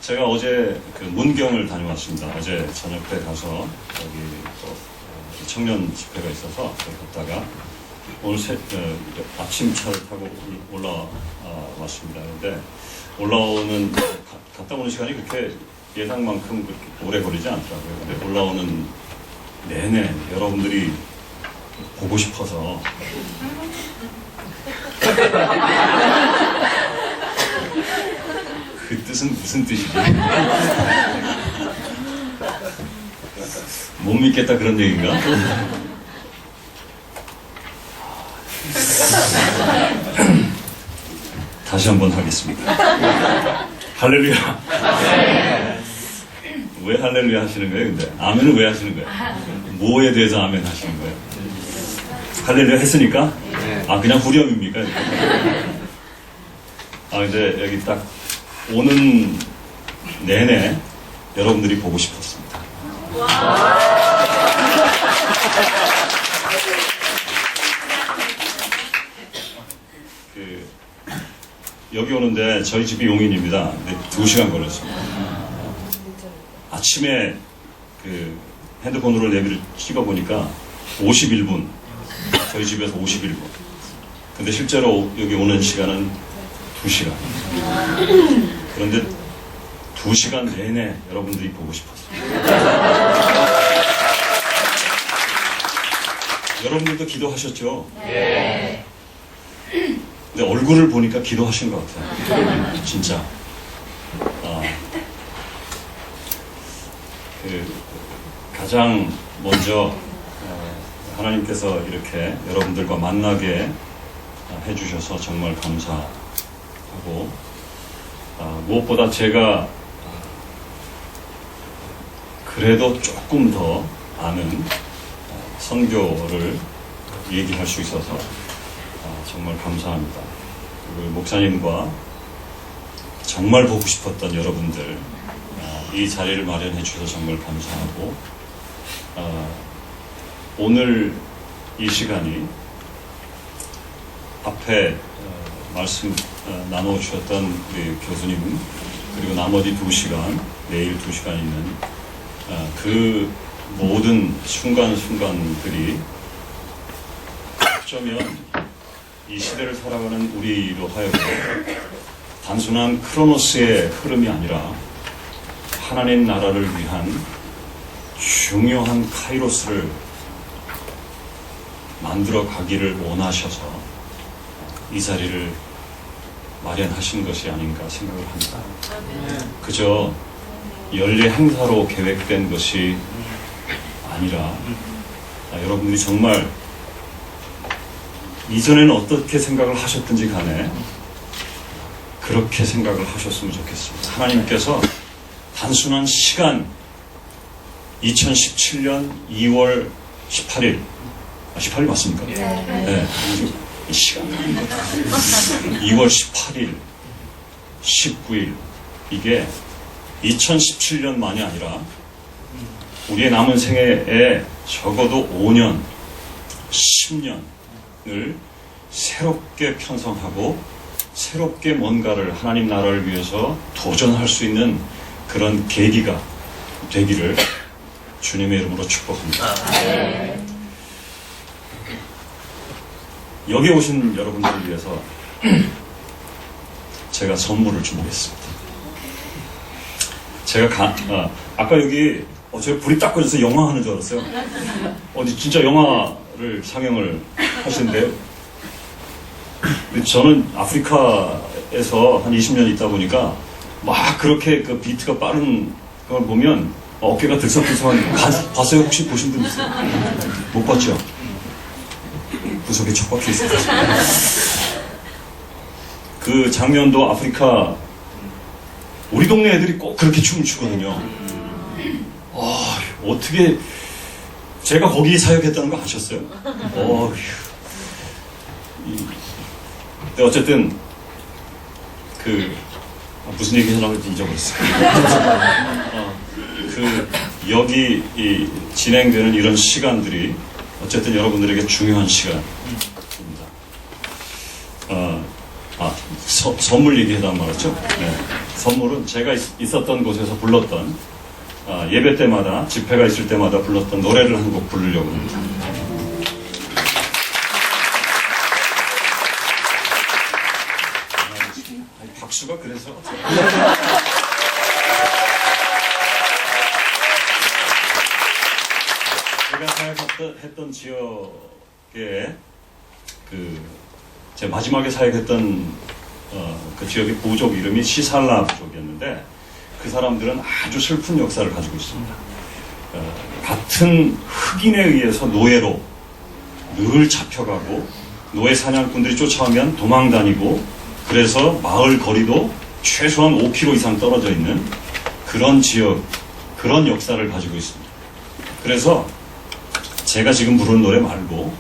제가 어제 그 문경을 다녀왔습니다. 어제 저녁 때 가서 여기 또 청년 집회가 있어서 거기 갔다가 오늘 아침 차를 타고 올라왔습니다. 그런데 올라오는 갔다 오는 시간이 그렇게 예상만큼 그렇게 오래 걸리지 않더라고요. 근데 올라오는 내내 여러분들이 보고 싶어서 그 뜻은 무슨 뜻이지? 못 믿겠다 그런 얘기인가? 다시 한번 하겠습니다. 할렐루야. 왜 할렐루야 하시는 거예요? 근데 아멘은 왜 하시는 거예요? 뭐에 대해서 아멘 하시는 거예요? 할렐루야 했으니까? 아, 그냥 후렴입니까? 아, 근데 여기 딱 오는 내내 여러분들이 보고 싶었습니다. 여기 오는데 저희 집이 용인입니다. 근데 2시간 걸렸습니다. 아침에 그 핸드폰으로 내비를 찍어보니까 51분. 저희 집에서 51분. 근데 실제로 여기 오는 시간은 2시간. 그런데 2시간 내내 여러분들이 보고 싶었어요. 여러분들도 기도하셨죠? 네. 근데 얼굴을 보니까 기도하신 것 같아요. 진짜. 가장 먼저 하나님께서 이렇게 여러분들과 만나게 해주셔서 정말 감사하고, 무엇보다 제가 그래도 조금 더 아는 선교를 얘기할 수 있어서 정말 감사합니다. 그리고 목사님과 정말 보고 싶었던 여러분들, 이 자리를 마련해 주셔서 정말 감사하고, 오늘 이 시간이 앞에 말씀 나눠주셨던 우리 교수님, 그리고 나머지 2시간, 내일 2시간 있는 그 모든 순간순간들이 어쩌면 이 시대를 살아가는 우리로 하여금 단순한 크로노스의 흐름이 아니라 하나님 나라를 위한 중요한 카이로스를 만들어 가기를 원하셔서 이 자리를 마련하신 것이 아닌가 생각을 합니다. 그저 연례 행사로 계획된 것이 아니라 여러분들이 정말 이전에는 어떻게 생각을 하셨든지 간에 그렇게 생각을 하셨으면 좋겠습니다. 하나님께서 단순한 시간, 2017년 2월 18일 18일 맞습니까? 네. 시간 2월 18일 19일 이게 2017년만이 아니라 우리의 남은 생애에 적어도 5년 10년을 새롭게 편성하고 새롭게 뭔가를 하나님 나라를 위해서 도전할 수 있는 그런 계기가 되기를 주님의 이름으로 축복합니다. 여기 오신 여러분들을 위해서 제가 선물을 준비했습니다. 제가 아까 여기 제가 불이 딱 꺼져서 영화 하는 줄 알았어요. 진짜 영화를 상영을 하시는데요. 저는 아프리카에서 한 20년 있다 보니까 막 그렇게 그 비트가 빠른 걸 보면 어깨가 들썩들썩한 봤어요? 혹시 보신 분 있어요? 못 봤죠? 구석에 척박혀 있어요. 그 장면도 아프리카 우리 동네 애들이 꼭 그렇게 춤을 추거든요. 어떻게 제가 거기 사역했다는 거 아셨어요? 근데 어쨌든 무슨 얘기 하려고 했는지 잊어버렸어요. 여기 진행되는 이런 시간들이 어쨌든 여러분들에게 중요한 시간입니다. 선물 얘기해달란 말이죠. 네. 선물은 제가 있었던 곳에서 불렀던 예배 때마다 집회가 있을 때마다 불렀던 노래를 한 곡 부르려고 합니다. 박수가 그래서 제가 사역했던 지역에 제 마지막에 사역했던 그 지역의 부족 이름이 시살라 부족이었는데 그 사람들은 아주 슬픈 역사를 가지고 있습니다. 같은 흑인에 의해서 노예로 늘 잡혀가고 노예 사냥꾼들이 쫓아오면 도망다니고 그래서 마을 거리도 최소한 5km 이상 떨어져 있는 그런 지역, 그런 역사를 가지고 있습니다. 그래서 제가 지금 부르는 노래 말고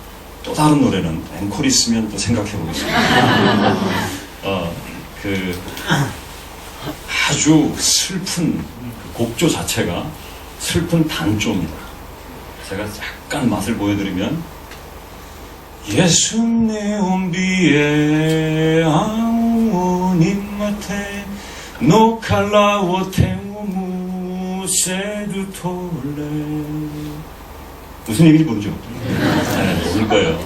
또 다른 노래는 앵콜 있으면 또 생각해 보겠습니다. 아주 슬픈 곡조 자체가 슬픈 단조입니다. 제가 약간 맛을 보여드리면 예수 내 온비에 아우님한테 노칼라워 태우무 세두톨레 무슨 의미인지 모르죠? 네, 모를 거예요.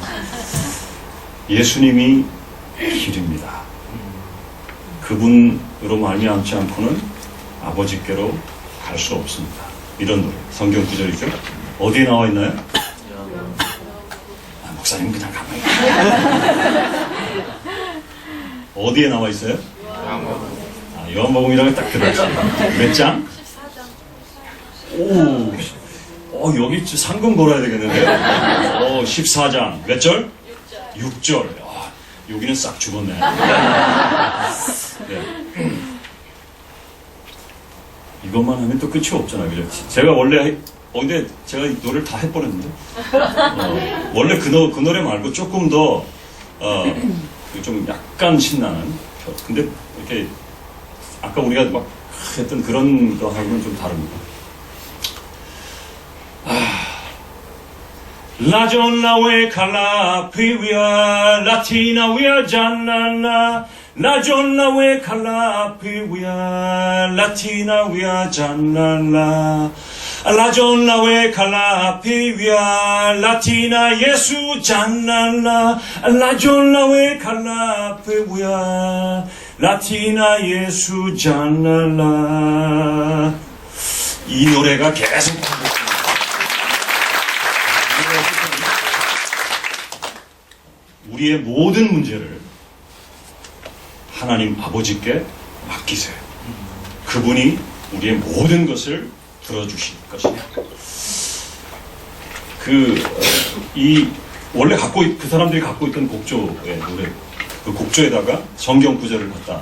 예수님이 길입니다. 그분으로 말미암지 않고는 아버지께로 갈 수 없습니다. 이런 노래, 성경 구절이죠. 어디에 나와 있나요? 목사님 그냥 가만히 어디에 나와 있어요? 요한복음이라고 딱 들었지. 몇 장? 14장. 여기 상금 걸어야 되겠는데요? 14장. 몇 절? 6절. 여기는 싹 죽었네. 네. 이것만 하면 또 끝이 없잖아요. 그죠? 제가 원래, 근데 제가 이 노래를 다 해버렸는데. 원래 그 노래 말고 조금 더, 좀 약간 신나는. 근데 이렇게, 아까 우리가 막 했던 그런 거하고는 좀 다릅니다. La giornata we cala pivia latina we janana La giornata we cala pivia latina we janana La giornata we cala pivia latina Yesu janana La giornata we cala pivia latina Yesu janana 이 노래가 계속 우리의 모든 문제를 하나님 아버지께 맡기세요. 그분이 우리의 모든 것을 들어주실 것입니다. 원래 그 사람들이 갖고 있던 곡조의 노래, 그 곡조에다가 성경 구절을 갖다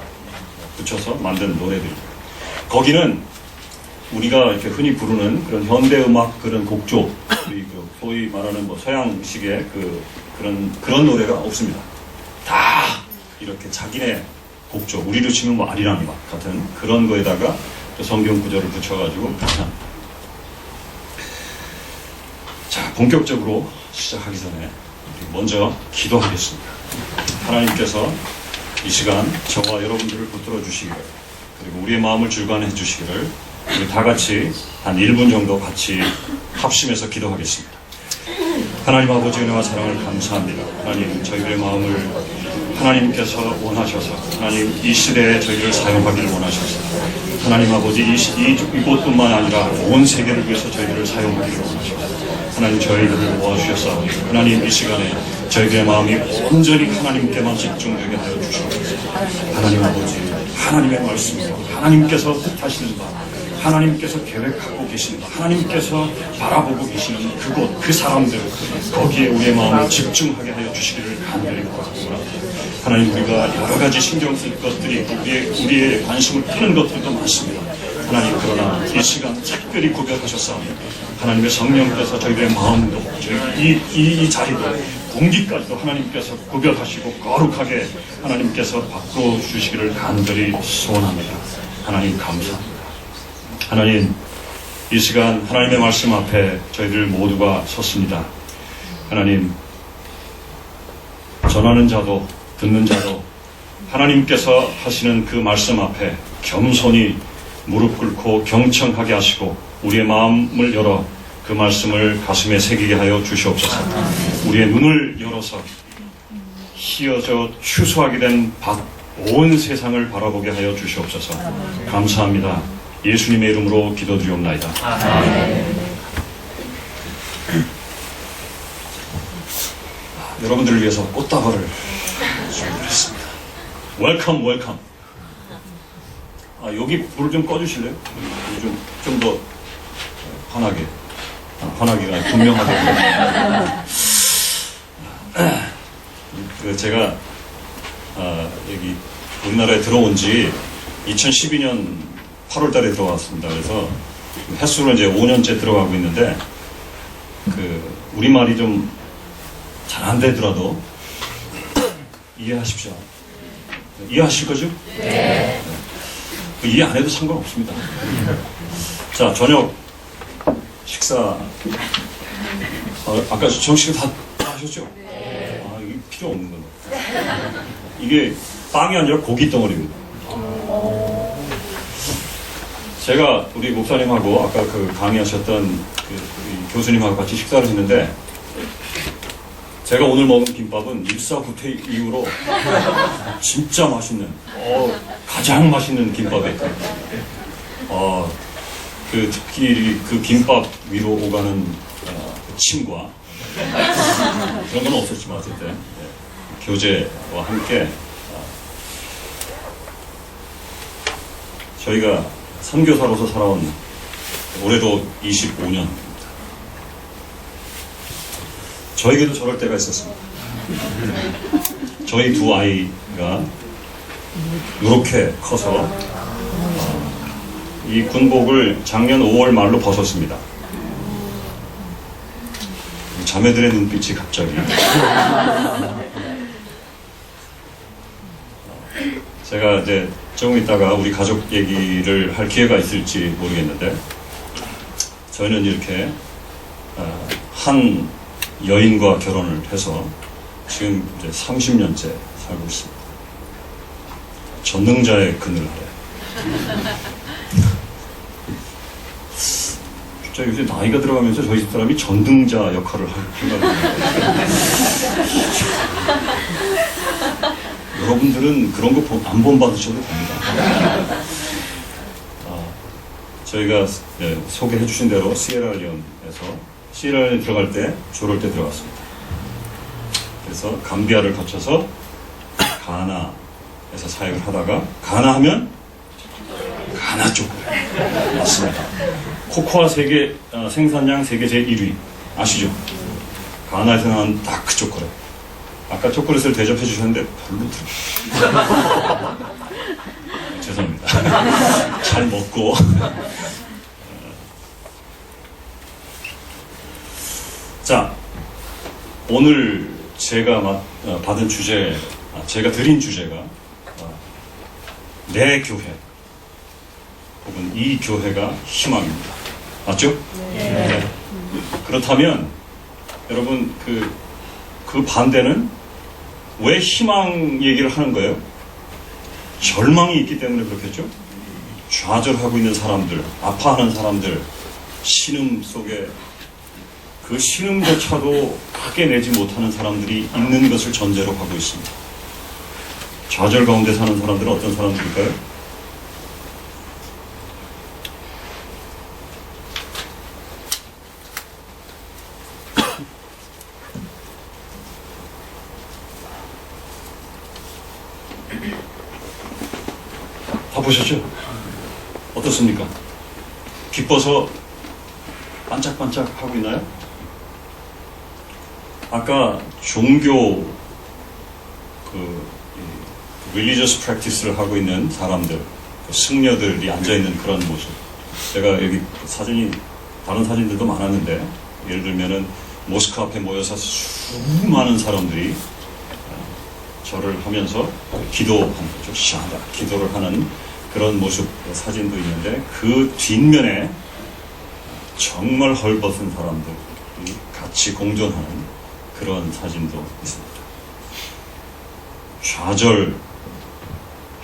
붙여서 만든 노래들입니다. 거기는 우리가 이렇게 흔히 부르는 그런 현대음악 그런 곡조, 소위 말하는 서양식의 그런 노래가 없습니다. 다 이렇게 자기네 곡조, 우리로 치면 아리랑 음악 같은 그런 거에다가 또 성경 구절을 붙여가지고 자, 본격적으로 시작하기 전에 먼저 기도하겠습니다. 하나님께서 이 시간 저와 여러분들을 붙들어 주시기를, 그리고 우리의 마음을 주관해 주시기를 우리 다 같이 한 1분 정도 같이 합심해서 기도하겠습니다. 하나님 아버지 은혜와 사랑을 감사합니다. 하나님, 저희들의 마음을 하나님께서 원하셔서, 하나님 이 시대에 저희를 사용하기를 원하셔서, 하나님 아버지 이곳뿐만 아니라 온 세계를 위해서 저희들을 사용하기를 원하셔서, 하나님 저희들을 모아주셔서 하나님 이 시간에 저희들의 마음이 온전히 하나님께만 집중되게 하여 주시옵소서. 하나님 아버지, 하나님의 말씀으로 하나님께서 뜻하시는 바, 하나님께서 계획하고 계시는 바, 하나님께서 바라보고 계시는 그곳, 그 사람들, 거기에 우리의 마음을 집중하게 하여 주시기를 간절히 구합니다. 하나님, 우리가 여러 가지 신경 쓸 것들이 우리의 관심을 끄는 것들도 많습니다. 하나님, 그러나 이 시간 특별히 구별하셨사오니 하나님의 성령께서 저희들의 마음도, 이 자리도, 공기까지도 하나님께서 구별하시고 거룩하게 하나님께서 바꿔주시기를 간절히 소원합니다. 하나님 감사합니다. 하나님, 이 시간 하나님의 말씀 앞에 저희들 모두가 섰습니다. 하나님, 전하는 자도 듣는 자도 하나님께서 하시는 그 말씀 앞에 겸손히 무릎 꿇고 경청하게 하시고 우리의 마음을 열어 그 말씀을 가슴에 새기게 하여 주시옵소서. 우리의 눈을 열어서 희어져 추수하게 된 온 세상을 바라보게 하여 주시옵소서. 감사합니다. 예수님의 이름으로 기도드리옵나이다. 여러분들을 위해서 꽃다발을 준비했습니다. 웰컴 웰컴. 여기 불을 좀 꺼주실래요? 좀 더 환하게. 환하게가 아니라 분명하게. 제가 여기 우리나라에 들어온 지 2012년 8월 달에 들어왔습니다. 그래서 횟수로 이제 5년째 들어가고 있는데 우리말이 좀 잘 안 되더라도 이해하십시오. 이해하실 거죠? 네. 이해 안 해도 상관없습니다. 자, 저녁 식사 아까 정식을 다 하셨죠? 네. 이게 필요 없는 거예요. 이게 빵이 아니라 고기 덩어리입니다. 제가 우리 목사님하고 아까 강의하셨던 교수님하고 같이 식사를 했는데 제가 오늘 먹은 김밥은 일사후퇴 이후로 진짜 맛있는 가장 맛있는 김밥이었어요. 특히 그 김밥 위로 오가는 침과 그런 건 없었지만 어쨌든 교제와 함께 저희가 선교사로서 살아온 올해도 25년 저에게도 저럴 때가 있었습니다. 저희 두 아이가 이렇게 커서 이 군복을 작년 5월 말로 벗었습니다. 자매들의 눈빛이 갑자기 제가 이제 조금 있다가 우리 가족 얘기를 할 기회가 있을지 모르겠는데 저희는 이렇게 한 여인과 결혼을 해서 지금 이제 30년째 살고 있습니다. 전능자의 그늘 아래. 진짜 요새 나이가 들어가면서 저희 집사람이 전능자 역할을 할 생각이 듭니다. 여러분들은 그런 거 안 본받으셔도 됩니다. 저희가 소개해 주신 대로 시에라리온에 들어갈 때 졸을 때 들어갔습니다. 그래서 감비아를 거쳐서 가나에서 사역을 하다가 가나 하면 가나 초콜릿 맞습니다. 코코아 생산량 세계 제1위 아시죠? 가나에서 나온 다크 초콜릿. 아까 초콜릿을 대접해 주셨는데 별로 죄송합니다. 잘 먹고 자, 오늘 제가 받은 제가 드린 주제가 내 교회 혹은 이 교회가 희망입니다. 맞죠? 네. 그렇다면 여러분 그 반대는 왜 희망 얘기를 하는 거예요? 절망이 있기 때문에 그렇겠죠? 좌절하고 있는 사람들, 아파하는 사람들, 신음 속에 그 신음조차도 크게 내지 못하는 사람들이 있는 것을 전제로 하고 있습니다. 좌절 가운데 사는 사람들은 어떤 사람들일까요? 다 보셨죠? 어떻습니까? 기뻐서 반짝반짝 하고 있나요? 아까 종교 religious practice를 하고 있는 사람들, 승려들이 앉아있는 그런 모습. 제가 여기 사진이 다른 사진들도 많았는데 예를 들면은 모스크 앞에 모여서 수많은 사람들이 절을 하면서 기도를 하는 그런 모습 사진도 있는데 그 뒷면에 정말 헐벗은 사람들이 같이 공존하는 그런 사진도 있습니다. 좌절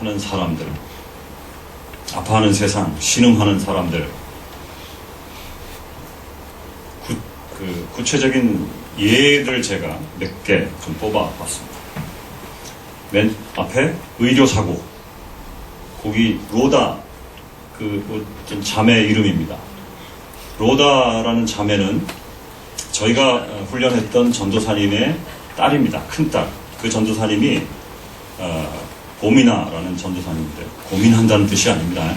하는 사람들, 아파하는 세상, 신음하는 사람들, 구체적인 예를 제가 몇 개 좀 뽑아봤습니다. 맨 앞에 의료사고, 거기 로다, 자매 이름입니다. 로다라는 자매는 저희가 훈련했던 전도사님의 딸입니다. 큰딸. 그 전도사님이 고미나라는 전도사님인데, 고민한다는 뜻이 아닙니다.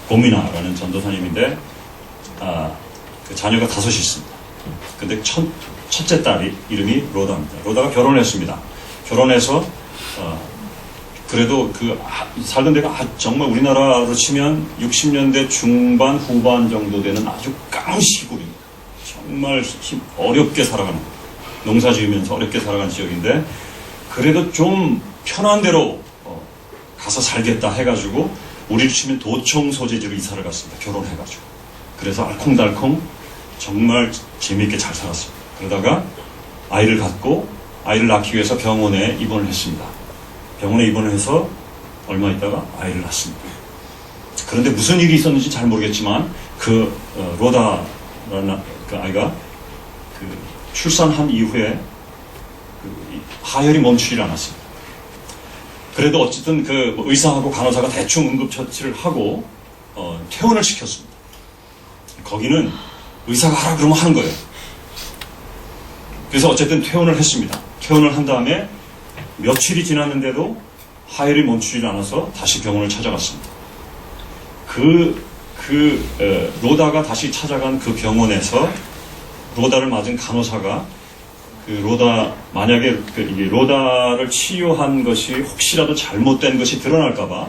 고미나라는 전도사님인데 그 자녀가 5이 있습니다. 근데 첫째 딸이 이름이 로다입니다. 로다가 결혼했습니다. 결혼해서 그래도 살던 데가 정말 우리나라로 치면 60년대 중반 후반 정도 되는 아주 깡 시골입니다. 정말 어렵게 살아가는, 농사 지으면서 어렵게 살아가는 지역인데, 그래도 좀 편한 데로 가서 살겠다 해가지고 우리로 치면 도청 소재지로 이사를 갔습니다. 결혼해가지고. 그래서 알콩달콩 정말 재미있게 잘 살았습니다. 그러다가 아이를 갖고 아이를 낳기 위해서 병원에 입원을 했습니다. 병원에 입원을 해서 얼마 있다가 아이를 낳습니다. 그런데 무슨 일이 있었는지 잘 모르겠지만 로다라는 그 아이가 출산한 이후에 하혈이 멈추질 않았습니다. 그래도 어쨌든 의사하고 간호사가 대충 응급처치를 하고 퇴원을 시켰습니다. 거기는 의사가 하라 그러면 하는 거예요. 그래서 어쨌든 퇴원을 했습니다. 퇴원을 한 다음에 며칠이 지났는데도 하혈이 멈추지 않아서 다시 병원을 찾아갔습니다. 로다가 다시 찾아간 그 병원에서 로다를 맞은 간호사가 만약에 로다를 치료한 것이 혹시라도 잘못된 것이 드러날까봐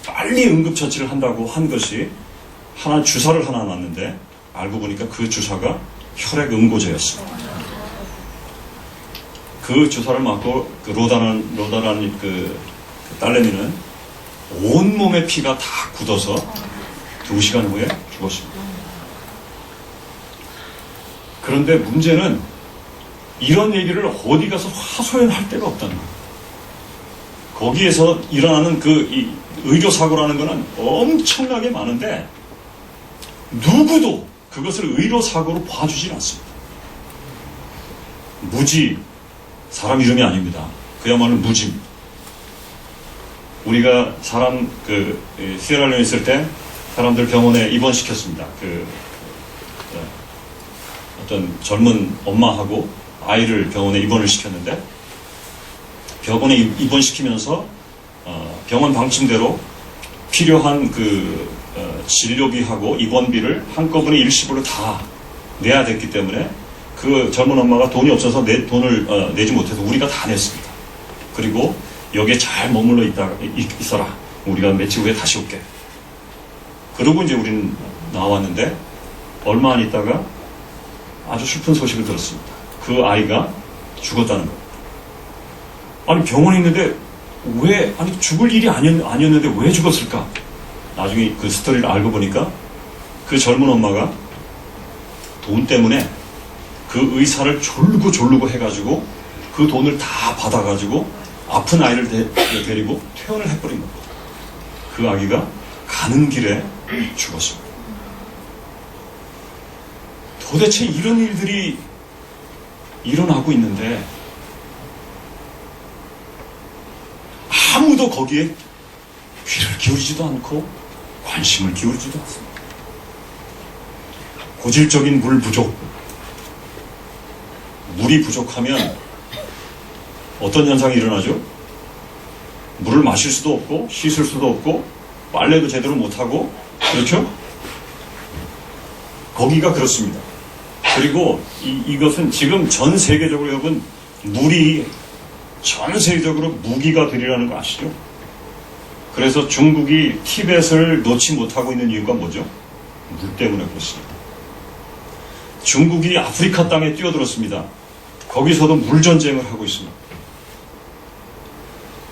빨리 응급처치를 한다고 한 것이 주사를 하나 놨는데, 알고 보니까 그 주사가 혈액 응고제였습니다. 그 주사를 맞고 로다라는 딸내미는 온몸의 피가 다 굳어서 2시간 후에 죽었습니다. 그런데 문제는 이런 얘기를 어디 가서 하소연할 데가 없다는 거예요. 거기에서 일어나는 의료사고라는 거는 엄청나게 많은데 누구도 그것을 의료사고로 봐주질 않습니다. 무지, 사람 이름이 아닙니다. 그야말로 무지입니다. 우리가 시에라리온에 있을 때 사람들 병원에 입원시켰습니다. 어떤 젊은 엄마하고 아이를 병원에 입원을 시켰는데, 병원에 입원시키면서 병원 방침대로 필요한 진료비하고 입원비를 한꺼번에 일시불로 다 내야 됐기 때문에 그 젊은 엄마가 돈이 없어서 돈을 내지 못해서 우리가 다 냈습니다. 그리고 여기에 잘 머물러 있어라. 우리가 며칠 후에 다시 올게. 그러고 이제 우리는 나왔는데, 얼마 안 있다가 아주 슬픈 소식을 들었습니다. 그 아이가 죽었다는 거예요. 아니, 병원에 있는데 죽을 일이 아니었는데 왜 죽었을까? 나중에 그 스토리를 알고 보니까 그 젊은 엄마가 돈 때문에 그 의사를 졸고 해가지고 그 돈을 다 받아가지고 아픈 아이를 데리고 퇴원을 해버린 겁니다. 그 아기가 가는 길에 죽었습니다. 도대체 이런 일들이 일어나고 있는데 아무도 거기에 귀를 기울이지도 않고 관심을 기울이지도 않습니다. 고질적인 물 부족, 물이 부족하면 어떤 현상이 일어나죠? 물을 마실 수도 없고 씻을 수도 없고 빨래도 제대로 못하고, 그렇죠? 거기가 그렇습니다. 그리고 이것은 지금 전 세계적으로 여러분, 물이 전 세계적으로 무기가 되리라는 거 아시죠? 그래서 중국이 티벳을 놓지 못하고 있는 이유가 뭐죠? 물 때문에 그렇습니다. 중국이 아프리카 땅에 뛰어들었습니다. 거기서도 물전쟁을 하고 있습니다.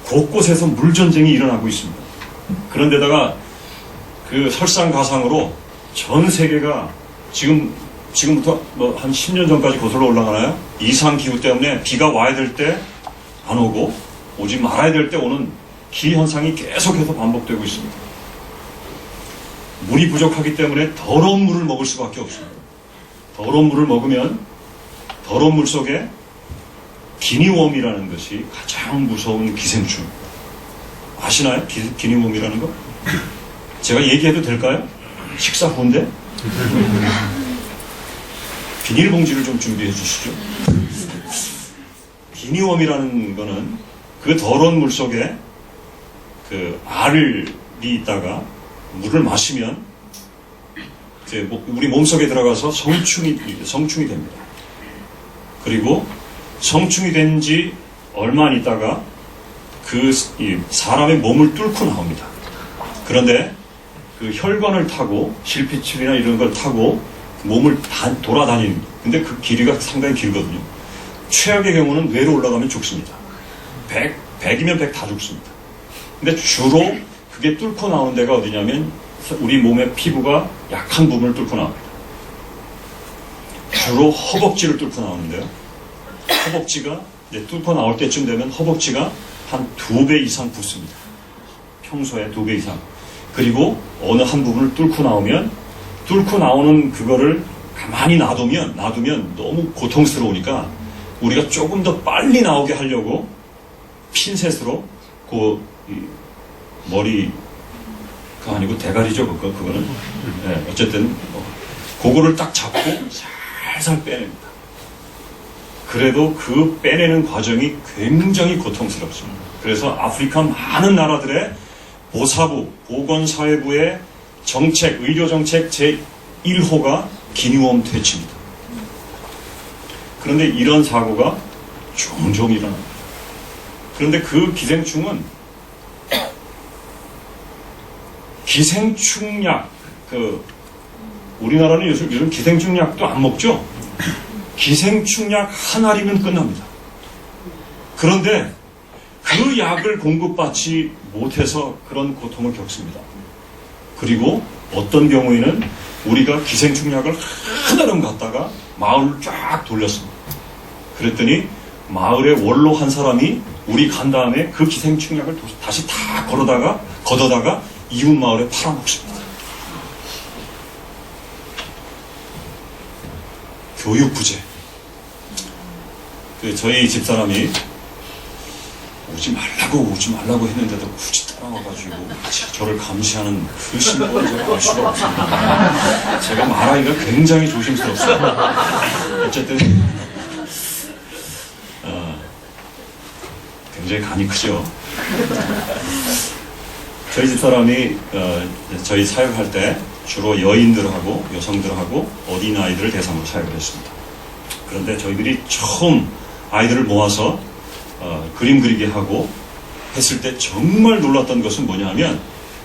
곳곳에서 물전쟁이 일어나고 있습니다. 그런데다가 설상가상으로 전 세계가 지금부터 한 10년 전까지 거슬러 올라가나요? 이상기후 때문에 비가 와야 될 때 안 오고 오지 말아야 될 때 오는 기현상이 계속해서 반복되고 있습니다. 물이 부족하기 때문에 더러운 물을 먹을 수밖에 없습니다. 더러운 물을 먹으면 더러운 물 속에 기니웜이라는 것이 가장 무서운 기생충. 아시나요? 기니웜이라는 거? 제가 얘기해도 될까요? 식사 후인데? 비닐봉지를 좀 준비해 주시죠. 기니웜이라는 거는 그 더러운 물 속에 그 알이 있다가 물을 마시면 이제 우리 몸속에 들어가서 성충이 됩니다. 그리고 성충이 된 지 얼마 안 있다가 그 사람의 몸을 뚫고 나옵니다. 그런데 그 혈관을 타고 실핏줄이나 이런 걸 타고 몸을 돌아다니는, 근데 그 길이가 상당히 길거든요. 최악의 경우는 뇌로 올라가면 죽습니다. 100이면 100 다 죽습니다. 근데 주로 그게 뚫고 나오는 데가 어디냐면 우리 몸의 피부가 약한 부분을 뚫고 나옵니다. 주로 허벅지를 뚫고 나오는데요. 허벅지가 이제 뚫고 나올 때쯤 되면 허벅지가 한 2배 이상 붓습니다. 평소에 2배 이상. 그리고 어느 한 부분을 뚫고 나오는 그거를 가만히 놔두면 너무 고통스러우니까 우리가 조금 더 빨리 나오게 하려고 핀셋으로 머리가 아니고 대가리죠, 그거는. 네, 어쨌든 그거를 딱 잡고 살살 빼냅니다. 그래도 그 빼내는 과정이 굉장히 고통스럽습니다. 그래서 아프리카 많은 나라들의 보사부, 보건사회부의 정책, 의료정책 제1호가 기니웜 퇴치입니다. 그런데 이런 사고가 종종 일어납니다. 그런데 그 기생충은 기생충약, 우리나라는 요즘 기생충약도 안 먹죠? 기생충약 한 알이면 끝납니다. 그런데 그 약을 공급받지 못해서 그런 고통을 겪습니다. 그리고 어떤 경우에는 우리가 기생충약을 하나름 갖다가 마을을 쫙 돌렸습니다. 그랬더니 마을의 원로 한 사람이 우리 간 다음에 그 기생충약을 다시 다 걷어다가 이웃 마을에 팔아먹습니다. 교육 부재. 저희 집사람이 오지 말라고 했는데도 굳이 따라와가지고 저를 감시하는 그 심보를 제가 알 수가 없습니다. 제가 말하기가 굉장히 조심스럽습니다. 어쨌든 굉장히 간이 크죠. 저희 집사람이 저희 사역할 때 주로 여인들하고 여성들하고 어린아이들을 대상으로 사역을 했습니다. 그런데 저희들이 처음 아이들을 모아서 그림 그리게 하고 했을 때 정말 놀랐던 것은 뭐냐면,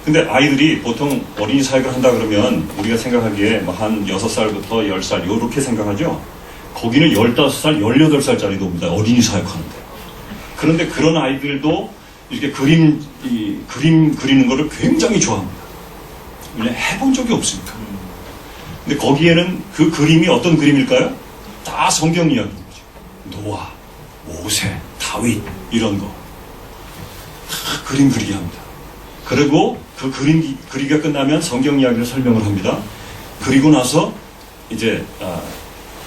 근데 아이들이 보통 어린이 사역을 한다 그러면 우리가 생각하기에 한 6살부터 10살 이렇게 생각하죠. 거기는 15살, 18살짜리도 옵니다. 어린이 사역하는데. 그런데 그런 아이들도 이렇게 그림 그리는 거를 굉장히 좋아합니다. 왜냐면 해본 적이 없으니까. 근데 거기에는 그 그림이 어떤 그림일까요? 다 성경 이야기인 거죠. 노아, 모세, 다윗 이런 거 다 그림 그리게 합니다. 그리고 그 그림 그리기가 끝나면 성경 이야기를 설명을 합니다. 그리고 나서 이제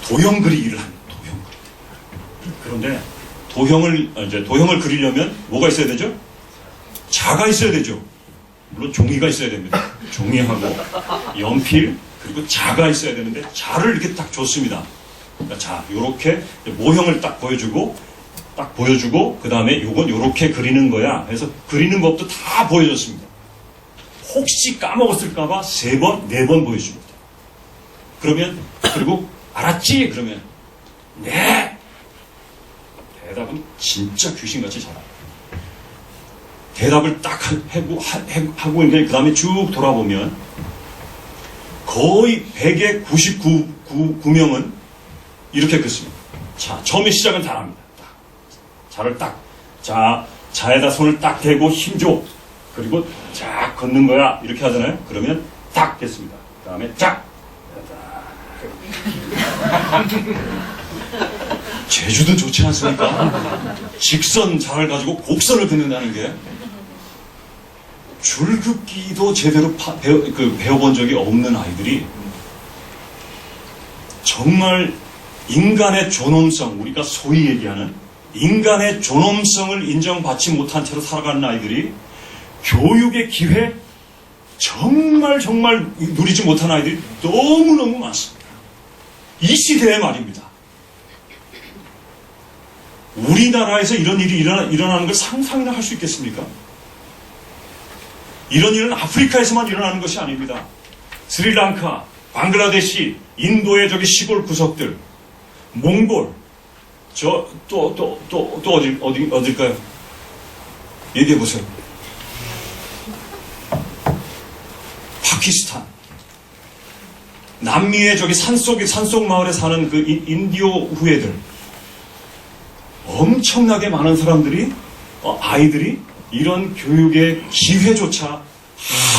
도형 그리기를 합니다. 도형 그리기. 그런데 도형을 그리려면 뭐가 있어야 되죠? 자가 있어야 되죠. 물론 종이가 있어야 됩니다. 종이하고 연필 그리고 자가 있어야 되는데 자를 이렇게 딱 줬습니다. 자, 요렇게 모형을 딱 보여주고 그 다음에 요건 요렇게 그리는 거야. 그래서 그리는 법도 다 보여줬습니다. 혹시 까먹었을까봐 3번, 4번 보여줍니다. 그리고 알았지? 그러면 네. 대답은 진짜 귀신같이 잘합니다. 대답을 딱 하고 그 다음에 쭉 돌아보면 거의 100의 99명은 이렇게 긋습니다. 자, 처음에 시작은 잘합니다. 자를 자에다 손을 딱 대고 힘줘. 그리고 쫙 걷는 거야. 이렇게 하잖아요. 그러면 딱 됐습니다. 그 다음에 쫙. 제주도 좋지 않습니까? 직선 자를 가지고 곡선을 긋는다는 게. 줄긋기도 제대로 배워본 적이 없는 아이들이 정말 인간의 존엄성, 우리가 소위 얘기하는 인간의 존엄성을 인정받지 못한 채로 살아가는 아이들이 교육의 기회 정말 누리지 못한 아이들이 너무너무 많습니다. 이 시대에 말입니다. 우리나라에서 이런 일이 일어나는 걸 상상이나 할 수 있겠습니까? 이런 일은 아프리카에서만 일어나는 것이 아닙니다. 스리랑카, 방글라데시, 인도의 저기 시골 구석들, 몽골, 또 어딜까요? 얘기해보세요. 파키스탄, 남미의 저기 산속 마을에 사는 그 인디오 후예들, 엄청나게 많은 사람들이, 아이들이 이런 교육의 기회조차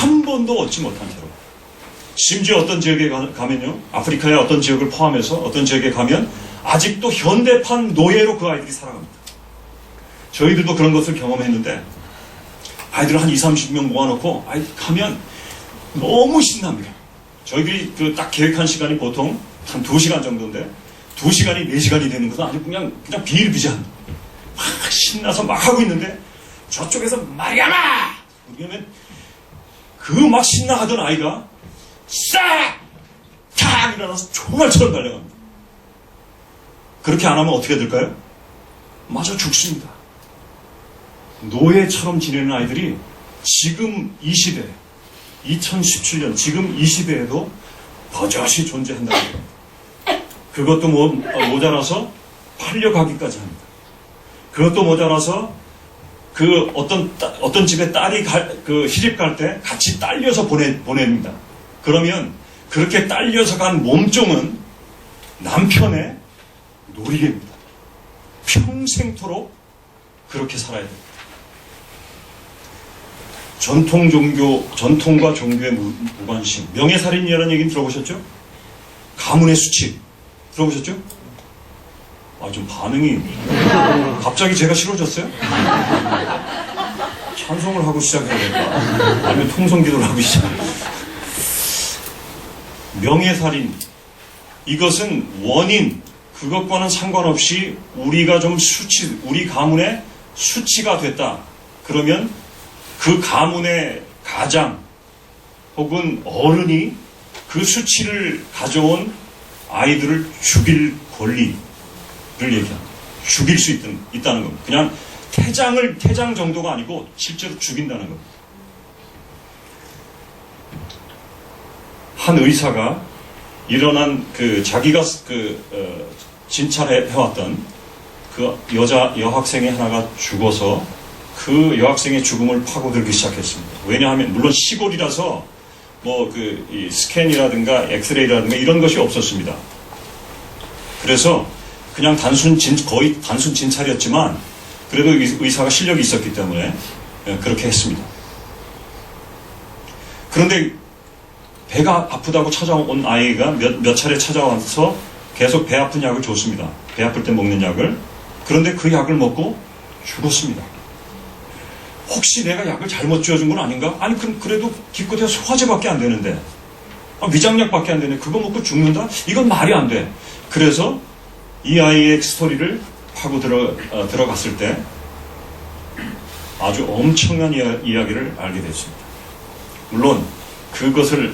한 번도 얻지 못한 채로, 심지어 어떤 지역에 가면요, 아프리카의 어떤 지역을 포함해서 어떤 지역에 가면 아직도 현대판 노예로 그 아이들이 살아갑니다. 저희들도 그런 것을 경험했는데 아이들을 한 20-30명 모아놓고 아이들 가면 너무 신납니다. 저희들이 딱 계획한 시간이 보통 한 2시간 정도인데 2시간이 4시간이 되는 것은 아주 그냥 비일비재한 막 신나서 막 하고 있는데 저쪽에서 마리아마! 그러면 그 막 신나하던 아이가 싹! 탁! 일어나서 총알처럼 달려갑니다. 그렇게 안 하면 어떻게 될까요? 맞아 죽습니다. 노예처럼 지내는 아이들이 지금 이 시대, 2017년 지금 이 시대에도 버젓이 존재한다는 겁니다. 그것도 모자라서 팔려가기까지 합니다. 그것도 모자라서 그 어떤 집에 딸이 시집 갈 때 같이 딸려서 보냅니다. 그러면 그렇게 딸려서 간 몸종은 남편의 놀이개입니다. 평생토록 그렇게 살아야 됩니다. 전통과 종교의 무관심, 명예살인이라는 얘기는 들어보셨죠? 가문의 수칙 들어보셨죠? 좀 반응이 갑자기 제가 싫어졌어요? 찬송을 하고 시작해야 될까? 아니면 통성기도를 하고 명예살인, 이것은 원인, 그것과는 상관없이 우리가 좀 우리 가문의 수치가 됐다. 그러면 그 가문의 가장 혹은 어른이 그 수치를 가져온 아이들을 죽일 권리를 얘기합니다. 죽일 수 있다는 겁니다. 그냥 퇴장 정도가 아니고 실제로 죽인다는 겁니다. 한 의사가 일어난 자기가 진찰해왔던 그 여학생의 하나가 죽어서 그 여학생의 죽음을 파고들기 시작했습니다. 왜냐하면 물론 시골이라서 이 스캔이라든가 엑스레이라든가 이런 것이 없었습니다. 그래서 그냥 거의 단순 진찰이었지만 그래도 의사가 실력이 있었기 때문에 그렇게 했습니다. 그런데 배가 아프다고 찾아온 아이가 몇 차례 찾아와서 계속 배 아픈 약을 줬습니다. 배 아플 때 먹는 약을. 그런데 그 약을 먹고 죽었습니다. 혹시 내가 약을 잘못 쥐어준 건 아닌가? 아니 그래도 기껏해야 소화제밖에 안 되는데, 위장약밖에 안 되네. 그거 먹고 죽는다? 이건 말이 안 돼. 그래서 이 아이의 스토리를 파고 들어갔을 때 아주 엄청난 이야기를 알게 됐습니다. 물론 그것을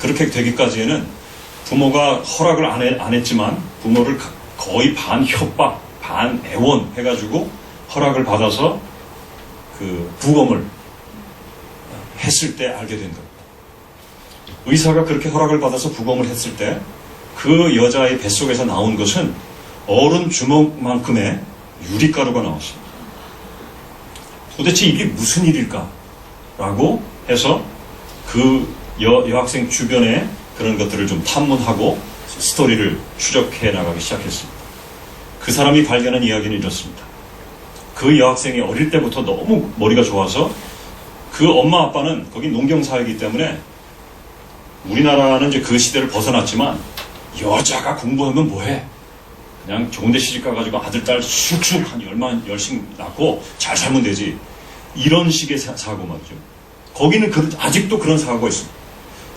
그렇게 되기까지에는 부모가 허락을 안 했지만 부모를 거의 반 협박, 반 애원 해가지고 허락을 받아서 부검을 했을 때 알게 된 겁니다. 의사가 그렇게 허락을 받아서 부검을 했을 때 그 여자의 뱃속에서 나온 것은 어른 주먹만큼의 유리가루가 나왔습니다. 도대체 이게 무슨 일일까? 라고 해서 그 여학생 주변에 그런 것들을 좀 탐문하고 스토리를 추적해 나가기 시작했습니다. 그 사람이 발견한 이야기는 이렇습니다. 그 여학생이 어릴 때부터 너무 머리가 좋아서 그 엄마 아빠는 거기 농경사회이기 때문에 우리나라는 이제 그 시대를 벗어났지만 여자가 공부하면 뭐해? 그냥 좋은데 시집가가지고 아들, 딸 쑥쑥 한 열씩 낳고 잘 살면 되지. 이런 식의 사고 말이죠. 거기는 아직도 그런 사고가 있습니다.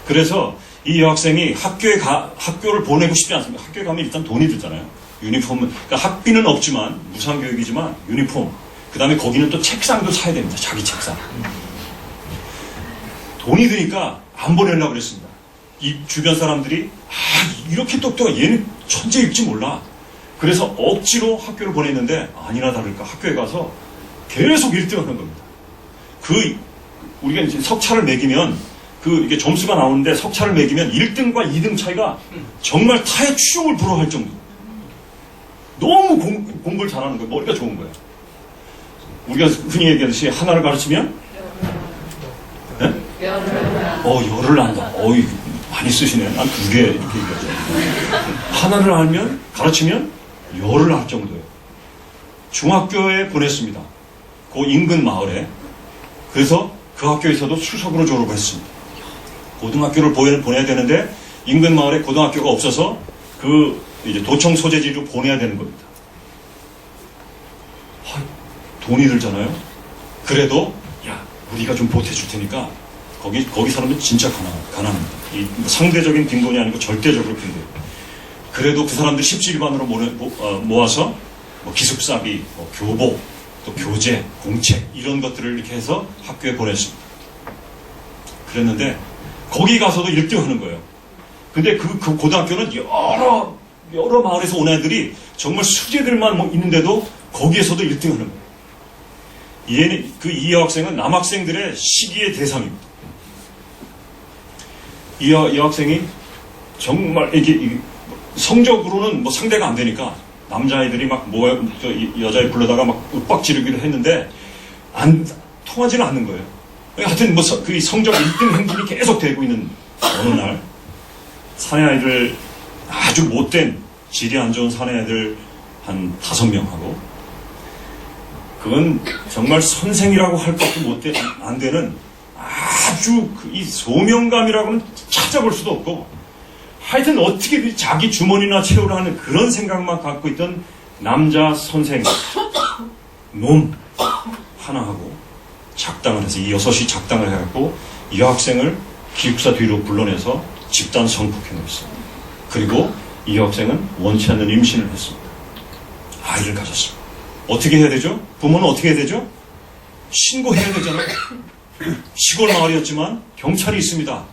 그래서 이 여학생이 학교를 보내고 싶지 않습니다. 학교에 가면 일단 돈이 들잖아요. 유니폼은, 그러니까 학비는 없지만, 무상교육이지만, 유니폼. 그 다음에 거기는 또 책상도 사야 됩니다. 자기 책상. 돈이 드니까 안 보내려고 그랬습니다. 이 주변 사람들이, 이렇게 똑똑해. 얘는 천재일지 몰라. 그래서 억지로 학교를 보냈는데, 아니나 다를까 학교에 가서 계속 1등 하는 겁니다. 우리가 이제 석차를 매기면, 이게 점수가 나오는데 석차를 매기면 1등과 2등 차이가 정말 타의 추종을 불허할 정도. 너무 공부를 잘하는 거예요. 머리가 좋은 거예요. 우리가 흔히 얘기하듯이 하나를 가르치면 네? 열을 안다. 많이 쓰시네. 난 2개 이렇게 얘기하죠. 하나를 가르치면 열을 할 정도예요. 중학교에 보냈습니다. 그 인근 마을에. 그래서 그 학교에서도 수석으로 졸업을 했습니다. 고등학교를 보내야 되는데 인근 마을에 고등학교가 없어서 이제 도청 소재지로 보내야 되는 겁니다. 돈이 들잖아요. 그래도 우리가 좀 보태줄 테니까 거기 사람들 진짜 가난합니다. 상대적인 빈곤이 아니고 절대적으로 빈곤. 그래도 그 사람들 17반으로 모아서 기숙사비, 교복, 또 교재, 공책 이런 것들을 이렇게 해서 학교에 보냈습니다. 그랬는데 거기 가서도 1등 하는 거예요. 근데 그 고등학교는 여러 마을에서 온 애들이 정말 수재들만 있는데도 거기에서도 1등 하는 거예요. 이 여학생은 남학생들의 시기의 대상입니다. 이 여학생이 정말 이게 성적으로는 상대가 안 되니까 남자애들이 여자애 불러다가 윽박 지르기도 했는데 통하지는 않는 거예요. 하여튼 그 성적 1등 행진이 계속 되고 있는 어느 날 사내아이들, 아주 못된 질이 안 좋은 사내아이들 한 5명하고 그건 정말 선생이라고 할 것도 안 되는 아주 이 소명감이라고는 찾아볼 수도 없고 하여튼 어떻게든 자기 주머니나 채우려 하는 그런 생각만 갖고 있던 남자 선생 놈 하나하고 작당을 해서 이 6이 작당을 해갖고 이 여학생을 기숙사 뒤로 불러내서 집단 성폭행을 했습니다. 그리고 이 여학생은 원치 않는 임신을 했습니다. 아이를 가졌습니다. 어떻게 해야 되죠? 부모는 어떻게 해야 되죠? 신고해야 되잖아요. 시골 마을이었지만 경찰이 있습니다.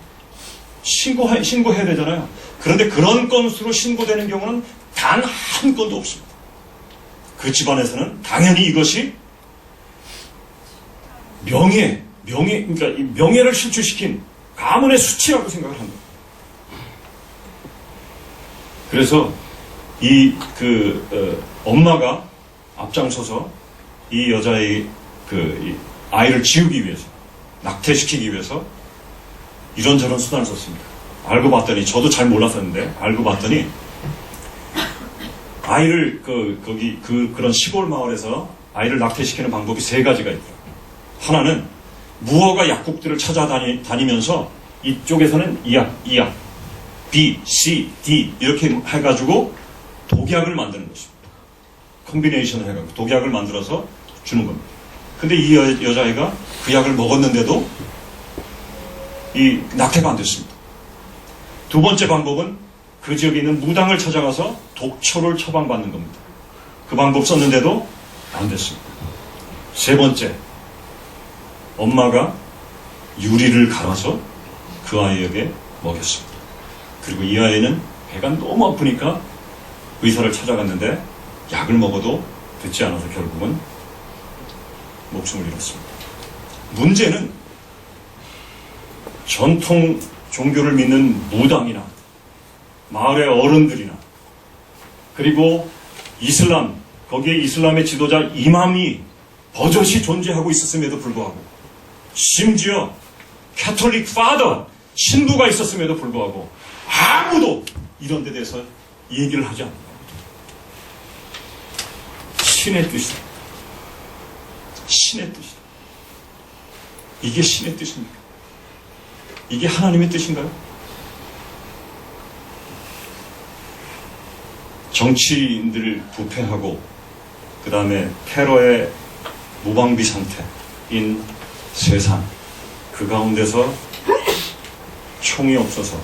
신고해야 되잖아요. 그런데 그런 건수로 신고되는 경우는 단 한 건도 없습니다. 그 집안에서는 당연히 이것이 그러니까 이 명예를 실추시킨 가문의 수치라고 생각을 합니다. 그래서 엄마가 앞장서서 이 여자의 이 아이를 지우기 위해서, 낙태시키기 위해서 이런저런 수단을 썼습니다. 알고 봤더니, 저도 잘 몰랐었는데, 알고 봤더니, 아이를, 그런 시골 마을에서 아이를 낙태시키는 방법이 3가지가 있더라고요. 하나는 무허가 약국들을 찾아다니면서 이쪽에서는 이 약, B, C, D 이렇게 해가지고 독약을 만드는 것입니다. 콤비네이션을 해가지고 독약을 만들어서 주는 겁니다. 근데 이 여자애가 그 약을 먹었는데도 이 낙태가 안 됐습니다. 2번째 방법은 그 지역에 있는 무당을 찾아가서 독초를 처방받는 겁니다. 그 방법 썼는데도 안 됐습니다. 3번째, 엄마가 유리를 갈아서 그 아이에게 먹였습니다. 그리고 이 아이는 배가 너무 아프니까 의사를 찾아갔는데 약을 먹어도 듣지 않아서 결국은 목숨을 잃었습니다. 문제는 전통 종교를 믿는 무당이나 마을의 어른들이나 그리고 이슬람, 거기에 이슬람의 지도자 이맘이 버젓이 존재하고 있었음에도 불구하고 심지어 캐톨릭 파더, 신부가 있었음에도 불구하고 아무도 이런 데 대해서 얘기를 하지 않는 겁니다. 신의 뜻이다. 신의 뜻이다. 이게 신의 뜻입니까? 이게 하나님의 뜻인가요? 정치인들을 부패하고 그 다음에 테러의 무방비 상태인 세상, 그 가운데서 총이 없어서,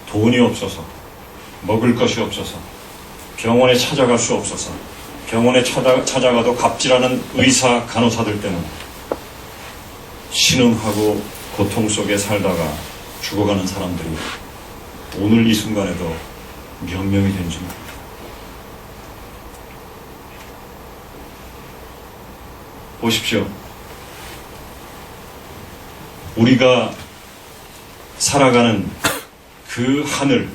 돈이 없어서, 먹을 것이 없어서, 병원에 찾아갈 수 없어서, 병원에 찾아가도 갑질하는 의사, 간호사들 때문에 신음하고 고통 속에 살다가 죽어가는 사람들이 오늘 이 순간에도 몇 명이 되는지 모릅니다. 보십시오. 우리가 살아가는 그 하늘,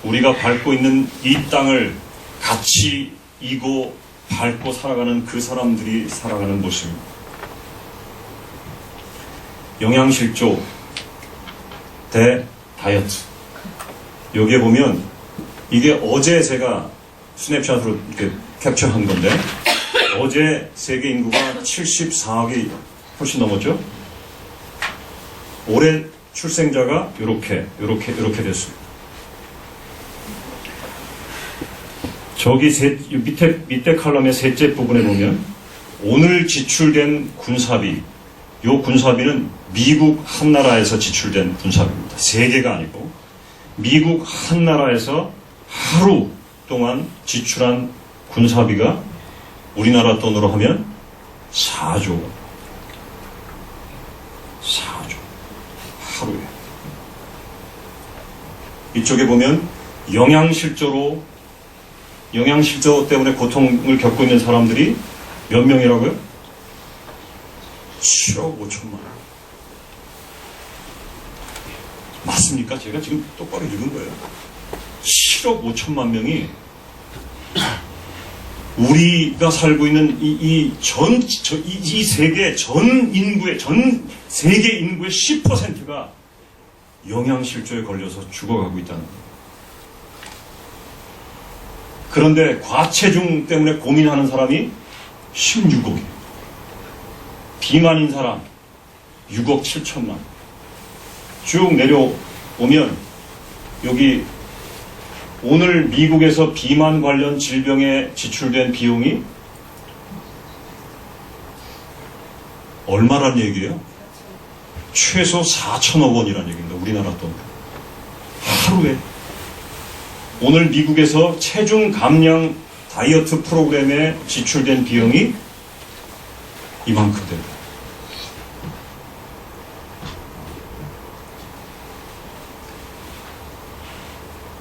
우리가 밟고 있는 이 땅을 같이 이고 밟고 살아가는 그 사람들이 살아가는 모습입니다. 영양실조 대 다이어트. 여기에 보면 이게 어제 제가 스냅샷으로 이렇게 캡처한 건데, 어제 세계 인구가 74억이 훨씬 넘었죠? 올해 출생자가 이렇게 됐습니다. 저기 밑에 칼럼의 셋째 부분에 보면 오늘 지출된 군사비, 요 군사비는 미국 한 나라에서 지출된 군사비입니다. 세계가 아니고 미국 한 나라에서 하루 동안 지출한 군사비가 우리나라 돈으로 하면 4조. 하루에. 이쪽에 보면 영양실조 때문에 고통을 겪고 있는 사람들이 몇 명이라고요? 7억 5천만 원. 맞습니까? 제가 지금 똑바로 읽은 거예요. 7억 5천만 명이 우리가 살고 있는 이 세계 전 세계 인구의 10%가 영양실조에 걸려서 죽어가고 있다는 거예요. 그런데 과체중 때문에 고민하는 사람이 16억이에요. 비만인 사람 6억 7천만. 쭉 내려오면 여기 오늘 미국에서 비만 관련 질병에 지출된 비용이 얼마란 얘기예요? 최소 4천억 원이란 얘기입니다. 우리나라 돈. 하루에. 오늘 미국에서 체중 감량 다이어트 프로그램에 지출된 비용이 이만큼 됩니다.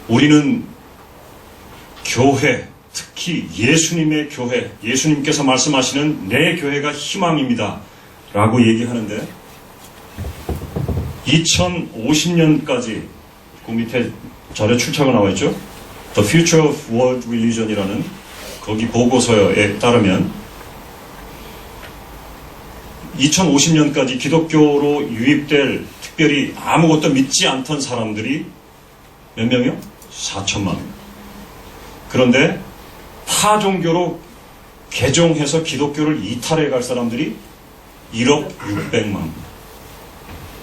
우리는 교회, 특히 예수님의 교회, 예수님께서 말씀하시는 내 교회가 희망입니다 라고 얘기하는데 2050년까지 그 밑에 전에 출처가 나와 있죠. The Future of World Religion이라는 거기 보고서에 따르면 2050년까지 기독교로 유입될 특별히 아무것도 믿지 않던 사람들이 몇 명이요? 4천만 명. 그런데 타 종교로 개종해서 기독교를 이탈해 갈 사람들이 1억 600만 명.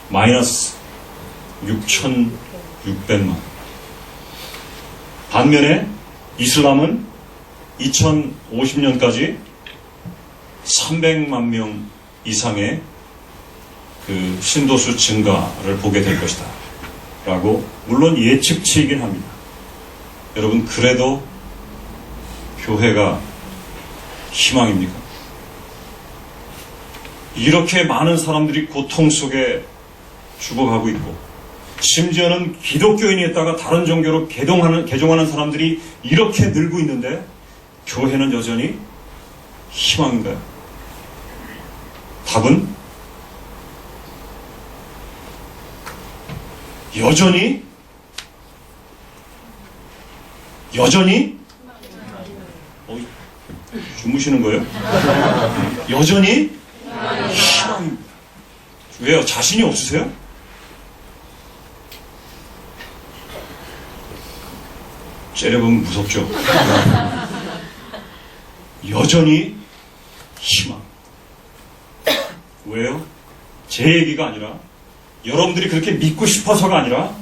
마이너스 6,600만. 반면에 이슬람은 2050년까지 300만 명 이상의 그 신도수 증가를 보게 될 것이다 라고 물론 예측치이긴 합니다. 여러분, 그래도 교회가 희망입니까? 이렇게 많은 사람들이 고통 속에 죽어가고 있고, 심지어는 기독교인이었다가 다른 종교로 개종하는 사람들이 이렇게 늘고 있는데 교회는 여전히 희망인가요? 답은 여전히 주무시는 거예요? 여전히 희망입니다. 왜요? 자신이 없으세요? 째려보면 무섭죠? 여전히 희망. 왜요? 제 얘기가 아니라 여러분들이 그렇게 믿고 싶어서가 아니라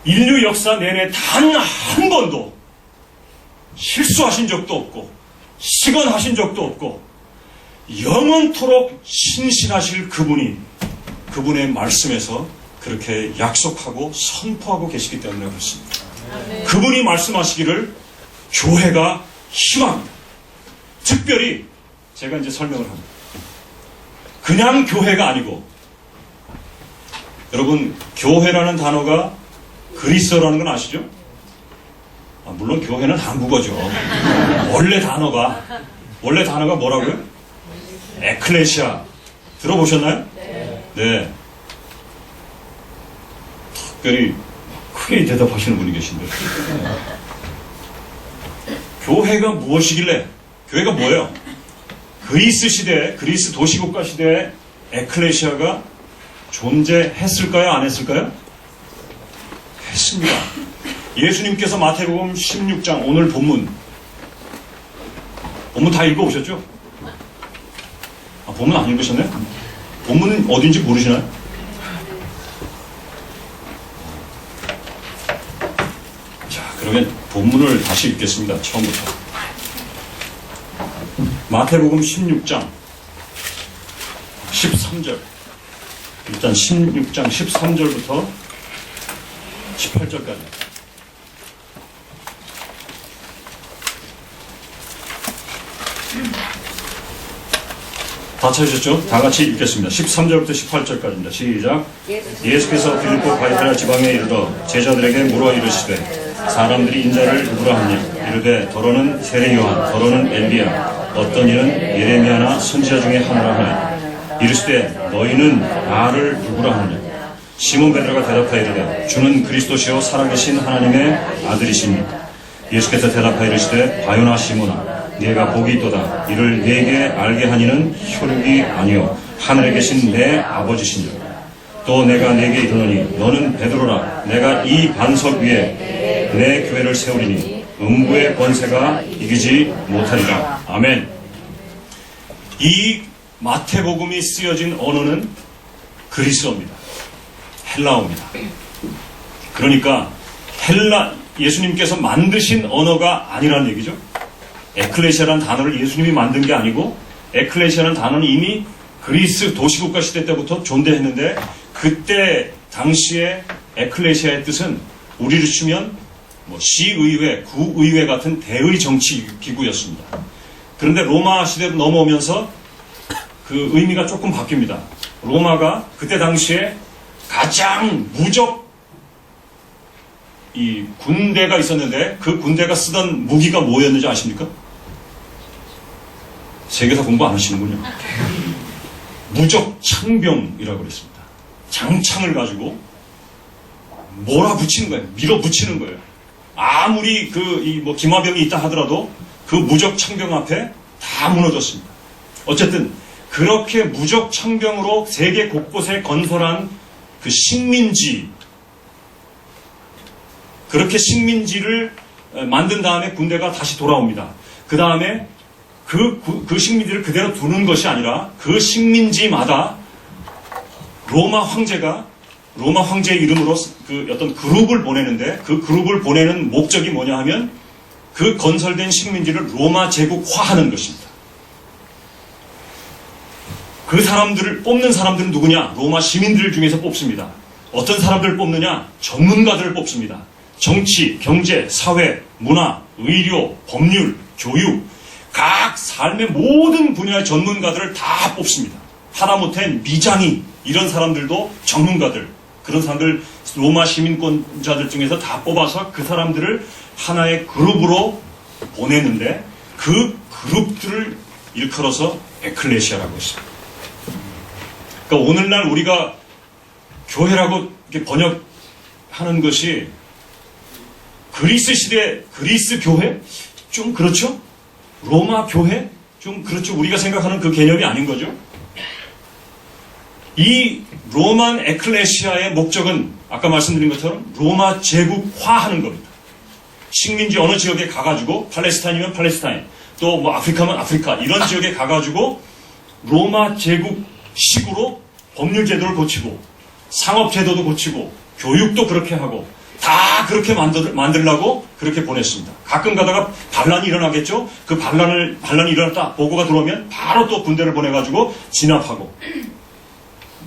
인류 역사 내내 단 한 번도 실수하신 적도 없고 시건하신 적도 없고 영원토록 신실하실 그분이 그분의 말씀에서 그렇게 약속하고 선포하고 계시기 때문에 그렇습니다. 그분이 말씀하시기를 교회가 희망입니다. 특별히 제가 이제 설명을 합니다. 그냥 교회가 아니고, 여러분 교회라는 단어가 그리스어라는 건 아시죠? 물론 교회는 한국어죠. 원래 단어가 뭐라고요? 에클레시아. 들어보셨나요? 네. 특별히 크게 대답하시는 분이 계신데. 교회가 무엇이길래? 교회가 뭐예요? 그리스 시대, 그리스 도시국가 시대에 에클레시아가 존재했을까요? 안 했을까요? 했습니다. 예수님께서 마태복음 16장 오늘 본문 다 읽어보셨죠? 본문 안 읽으셨나요? 본문은 어딘지 모르시나요? 자, 그러면 본문을 다시 읽겠습니다. 처음부터. 마태복음 16장 13절. 일단 16장 13절부터 18절까지. 다 찾으셨죠? 다 같이 읽겠습니다. 13절부터 18절까지입니다. 시작. 예수께서 빌립보 바이타라 지방에 이르러 제자들에게 물어 이르시되 사람들이 인자를 누구라 하냐? 이르되 더러는 세례 요한, 더러는 엘리야, 어떤 이는 예레미야나 선지자 중에 하나라 하니 이르시되 너희는 나를 누구라 하느냐? 시몬 베드로가 대답하여 이르되 주는 그리스도시요 살아계신 하나님의 아들이시니 예수께서 대답하여 이르시되 바요나 시몬아 네가 복이 있도다. 이를 네게 알게 하니는 혈육이 아니요 하늘에 계신 내 아버지시니라. 또 내가 네게 이르노니 너는 베드로라. 내가 이 반석 위에 내 교회를 세우리니 음부의 권세가 이기지 못하리라. 아멘. 이 마태복음이 쓰여진 언어는 그리스어입니다. 헬라어입니다. 그러니까 예수님께서 만드신 언어가 아니라는 얘기죠. 에클레시아라는 단어를 예수님이 만든 게 아니고 에클레시아라는 단어는 이미 그리스 도시국가 시대 때부터 존재했는데 그때 당시에 에클레시아의 뜻은 우리로 치면 시의회, 구의회 같은 대의 정치 기구였습니다. 그런데 로마 시대로 넘어오면서 그 의미가 조금 바뀝니다. 로마가 그때 당시에 가장 무적 이 군대가 있었는데 그 군대가 쓰던 무기가 뭐였는지 아십니까? 세계사 공부 안 하시는군요. 무적 창병이라고 그랬습니다. 장창을 가지고 몰아붙이는 거예요. 밀어붙이는 거예요. 아무리 기마병이 있다 하더라도 그 무적 창병 앞에 다 무너졌습니다. 어쨌든 그렇게 무적 창병으로 세계 곳곳에 건설한 그 식민지, 그렇게 식민지를 만든 다음에 군대가 다시 돌아옵니다. 그 다음에 그 식민지를 그대로 두는 것이 아니라 그 식민지마다 로마 황제의 이름으로 그 어떤 그룹을 보내는데 그 그룹을 보내는 목적이 뭐냐 하면 그 건설된 식민지를 로마 제국화하는 것입니다. 그 사람들을 뽑는 사람들은 누구냐? 로마 시민들 중에서 뽑습니다. 어떤 사람들을 뽑느냐? 전문가들을 뽑습니다. 정치, 경제, 사회, 문화, 의료, 법률, 교육, 각 삶의 모든 분야의 전문가들을 다 뽑습니다. 하다못해 미장이 이런 사람들도 전문가들, 그런 사람들 로마 시민권자들 중에서 다 뽑아서 그 사람들을 하나의 그룹으로 보내는데 그 그룹들을 일컬어서 에클레시아라고 했습니다. 그러니까 오늘날 우리가 교회라고 이렇게 번역하는 것이 그리스 시대 그리스 교회? 좀 그렇죠? 로마 교회? 좀 그렇죠? 우리가 생각하는 그 개념이 아닌 거죠? 이 로만 에클레시아의 목적은 아까 말씀드린 것처럼 로마 제국화하는 겁니다. 식민지 어느 지역에 가가지고 팔레스타인이면 팔레스타인, 또 뭐 아프리카면 아프리카 이런 지역에 가가지고 로마 제국식으로 법률 제도를 고치고 상업 제도도 고치고 교육도 그렇게 하고 다 그렇게 만들려고 그렇게 보냈습니다. 가끔 가다가 반란이 일어나겠죠? 그 반란이 일어났다 보고가 들어오면 바로 또 군대를 보내가지고 진압하고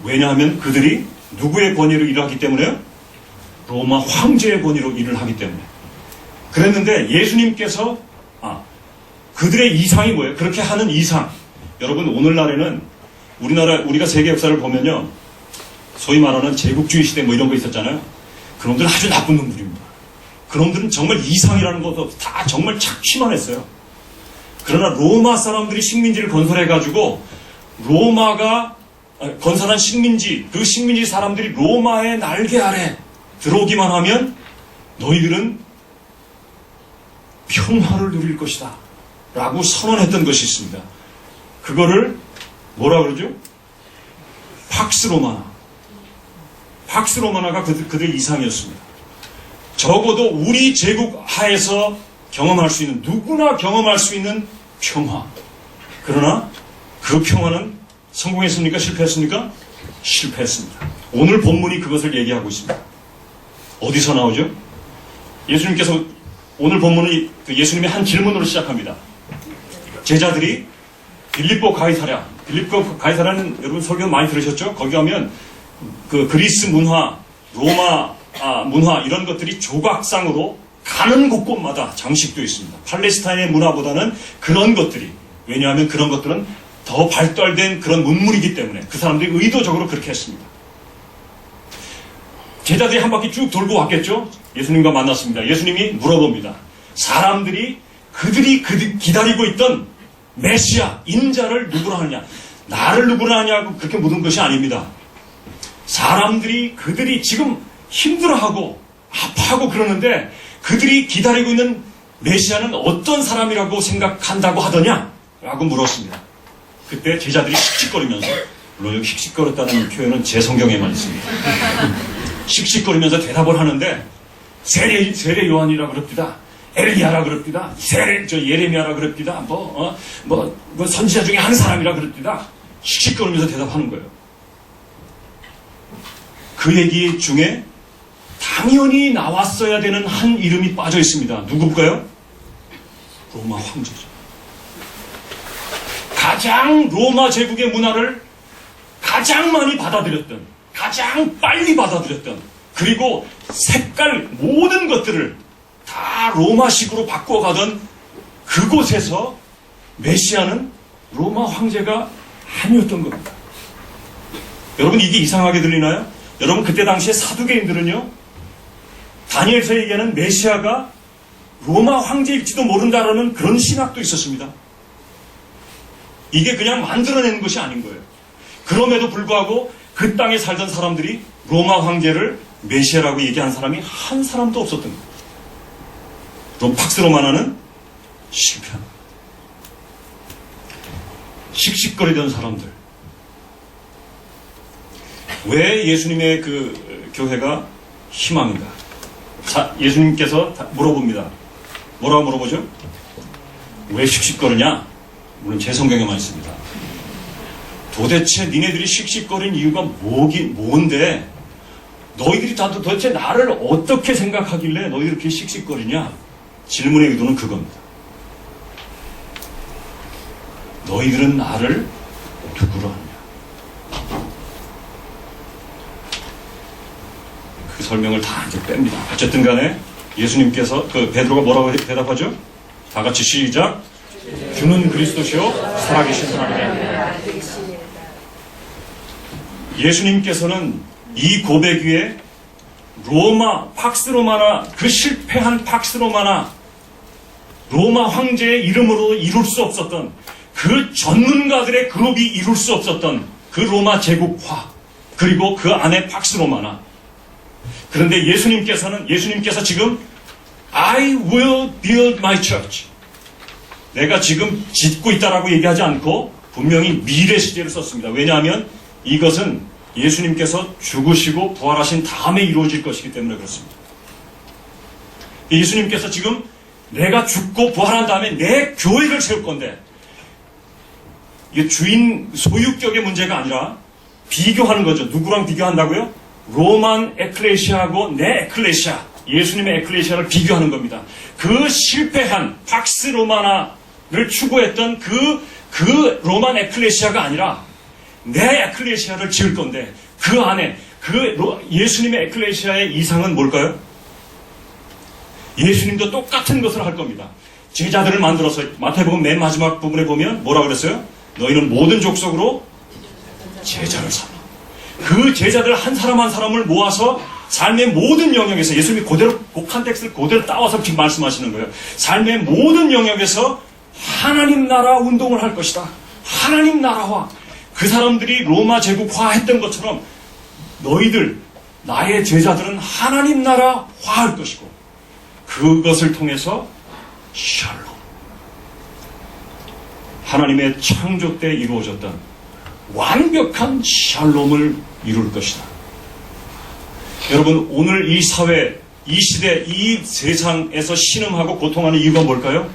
왜냐하면 그들이 누구의 권위로 일을 하기 때문에요? 로마 황제의 권위로 일을 하기 때문에. 그랬는데 예수님께서 그들의 이상이 뭐예요? 그렇게 하는 이상. 여러분, 오늘날에는 우리가 세계 역사를 보면요, 소위 말하는 제국주의 시대 뭐 이런 거 있었잖아요. 그놈들은 아주 나쁜 놈들입니다. 그놈들은 정말 이상이라는 것도 다 정말 착취만 했어요. 그러나 로마 사람들이 식민지를 건설해가지고 로마가 건설한 식민지, 그 식민지 사람들이 로마의 날개 아래 들어오기만 하면 너희들은 평화를 누릴 것이다 라고 선언했던 것이 있습니다. 그거를 뭐라 그러죠? 팍스 로마나. 팍스 로마나가 그들의 이상이었습니다. 적어도 우리 제국 하에서 경험할 수 있는, 누구나 경험할 수 있는 평화. 그러나 그 평화는 성공했습니까? 실패했습니까? 실패했습니다. 오늘 본문이 그것을 얘기하고 있습니다. 어디서 나오죠? 예수님께서 오늘 본문은 예수님의 한 질문으로 시작합니다. 제자들이 빌립보 가이사랴는 여러분 설교 많이 들으셨죠? 거기 가면 그 그리스 문화, 로마 문화 이런 것들이 조각상으로 가는 곳곳마다 장식도 있습니다. 팔레스타인의 문화보다는 그런 것들이, 왜냐하면 그런 것들은 더 발달된 그런 문물이기 때문에 그 사람들이 의도적으로 그렇게 했습니다. 제자들이 한 바퀴 쭉 돌고 왔겠죠? 예수님과 만났습니다. 예수님이 물어봅니다. 사람들이 그들이 기다리고 있던 메시아, 인자를 누구로 하느냐? 나를 누구로 하냐고 그렇게 묻은 것이 아닙니다. 그들이 지금 힘들어하고 아파하고 그러는데 그들이 기다리고 있는 메시아는 어떤 사람이라고 생각한다고 하더냐? 라고 물었습니다. 그때 제자들이 씩씩거리면서, 물론 여기 씩씩거렸다는 표현은 제 성경에만 있습니다. 씩씩거리면서 대답을 하는데 세례 요한이라 그럽디다. 엘리야라 그럽디다. 예레미야라 그럽디다. 선지자 중에 한 사람이라 그럽디다. 씩씩거리면서 대답하는 거예요. 그 얘기 중에 당연히 나왔어야 되는 한 이름이 빠져 있습니다. 누굴까요? 로마 황제죠. 가장 로마 제국의 문화를 가장 많이 받아들였던, 가장 빨리 받아들였던, 그리고 색깔 모든 것들을 다 로마식으로 바꿔가던 그곳에서 메시아는 로마 황제가 아니었던 겁니다. 여러분, 이게 이상하게 들리나요? 여러분, 그때 당시에 사두개인들은요, 다니엘서 얘기하는 메시아가 로마 황제일지도 모른다라는 그런 신학도 있었습니다. 이게 그냥 만들어내는 것이 아닌 거예요. 그럼에도 불구하고 그 땅에 살던 사람들이 로마 황제를 메시아라고 얘기하는 사람이 한 사람도 없었던 거예요. 팍스 로마나는 실패합니다. 씩씩거리던 사람들. 왜 예수님의 그 교회가 희망인가? 예수님께서 물어봅니다. 뭐라고 물어보죠? 왜 씩씩거리냐? 물론 제 성경에만 있습니다. 도대체 니네들이 씩씩거린 이유가 뭔데? 너희들이 도대체 나를 어떻게 생각하길래 너희들이 이렇게 씩씩거리냐? 질문의 의도는 그겁니다. 너희들은 나를 누구로 하냐? 그 설명을 다 이제 뺍니다. 어쨌든 간에 예수님께서, 베드로가 뭐라고 대답하죠? 다 같이 시작. 주는 그리스도시요 살아계신 하나님이라. 예수님께서는 이 고백 위에 팍스 로마나, 그 실패한 팍스 로마나, 로마 황제의 이름으로 이룰 수 없었던, 그 전문가들의 그룹이 이룰 수 없었던 그 로마 제국화, 그리고 그 안에 팍스 로마나. 그런데 예수님께서 지금 I will build my church, 내가 지금 짓고 있다라고 얘기하지 않고 분명히 미래 시제를 썼습니다. 왜냐하면 이것은 예수님께서 죽으시고 부활하신 다음에 이루어질 것이기 때문에 그렇습니다. 예수님께서 지금 내가 죽고 부활한 다음에 내 교회를 세울 건데, 이게 소유격의 문제가 아니라 비교하는 거죠. 누구랑 비교한다고요? 로만 에클레시아하고 내 에클레시아, 예수님의 에클레시아를 비교하는 겁니다. 그 실패한 팍스 로마나를 추구했던 그 로만 에클레시아가 아니라 내 에클레시아를 지을 건데 그 안에 예수님의 에클레시아의 이상은 뭘까요? 예수님도 똑같은 것을 할 겁니다. 제자들을 만들어서 마태복음 맨 마지막 부분에 보면 뭐라고 그랬어요? 너희는 모든 족속으로 제자를 삼아. 그 제자들 한 사람 한 사람을 모아서 삶의 모든 영역에서 예수님이 그대로 곡한 텍스트를 그대로 따와서 지금 말씀하시는 거예요. 삶의 모든 영역에서 하나님 나라 운동을 할 것이다. 하나님 나라화. 그 사람들이 로마 제국화했던 것처럼 너희들 나의 제자들은 하나님 나라화 할 것이고 그것을 통해서 샬롬. 하나님의 창조 때 이루어졌던 완벽한 샬롬을 이룰 것이다. 여러분, 오늘 이 사회, 이 시대, 이 세상에서 신음하고 고통하는 이유가 뭘까요?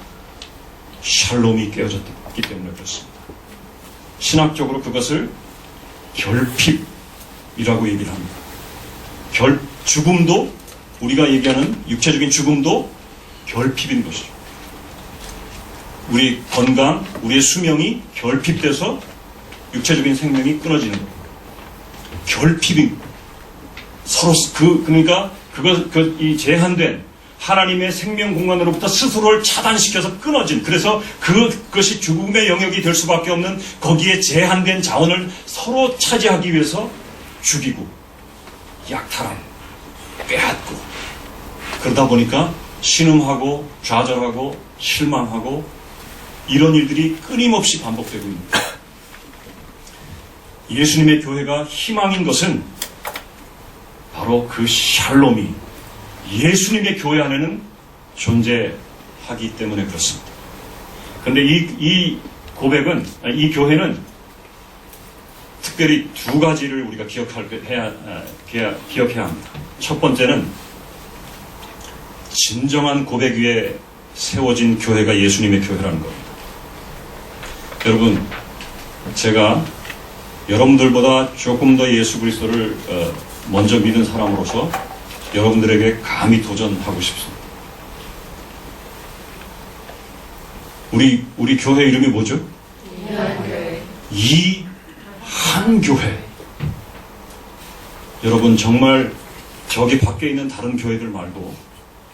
샬롬이 깨어졌기 때문에 그렇습니다. 신학적으로 그것을 결핍이라고 얘기를 합니다. 죽음도, 우리가 얘기하는 육체적인 죽음도 결핍인 것이죠. 우리 건강, 우리의 수명이 결핍돼서 육체적인 생명이 끊어지는 거예요. 결핍인 서로 그러니까 이 제한된 하나님의 생명 공간으로부터 스스로를 차단시켜서 끊어진, 그래서 그것이 죽음의 영역이 될 수밖에 없는 거기에 제한된 자원을 서로 차지하기 위해서 죽이고 약탈하고 빼앗고 그러다 보니까 신음하고 좌절하고 실망하고 이런 일들이 끊임없이 반복되고 있습니다. 예수님의 교회가 희망인 것은 바로 그 샬롬이 예수님의 교회 안에는 존재하기 때문에 그렇습니다. 그런데 이 고백은, 이 교회는 특별히 두 가지를 우리가 기억해야 합니다. 첫 번째는 진정한 고백 위에 세워진 교회가 예수님의 교회라는 겁니다. 여러분, 제가 여러분들보다 조금 더 예수 그리스도를 먼저 믿은 사람으로서 여러분들에게 감히 도전하고 싶습니다. 우리 교회 이름이 뭐죠? 이한교회. 여러분, 정말 저기 밖에 있는 다른 교회들 말고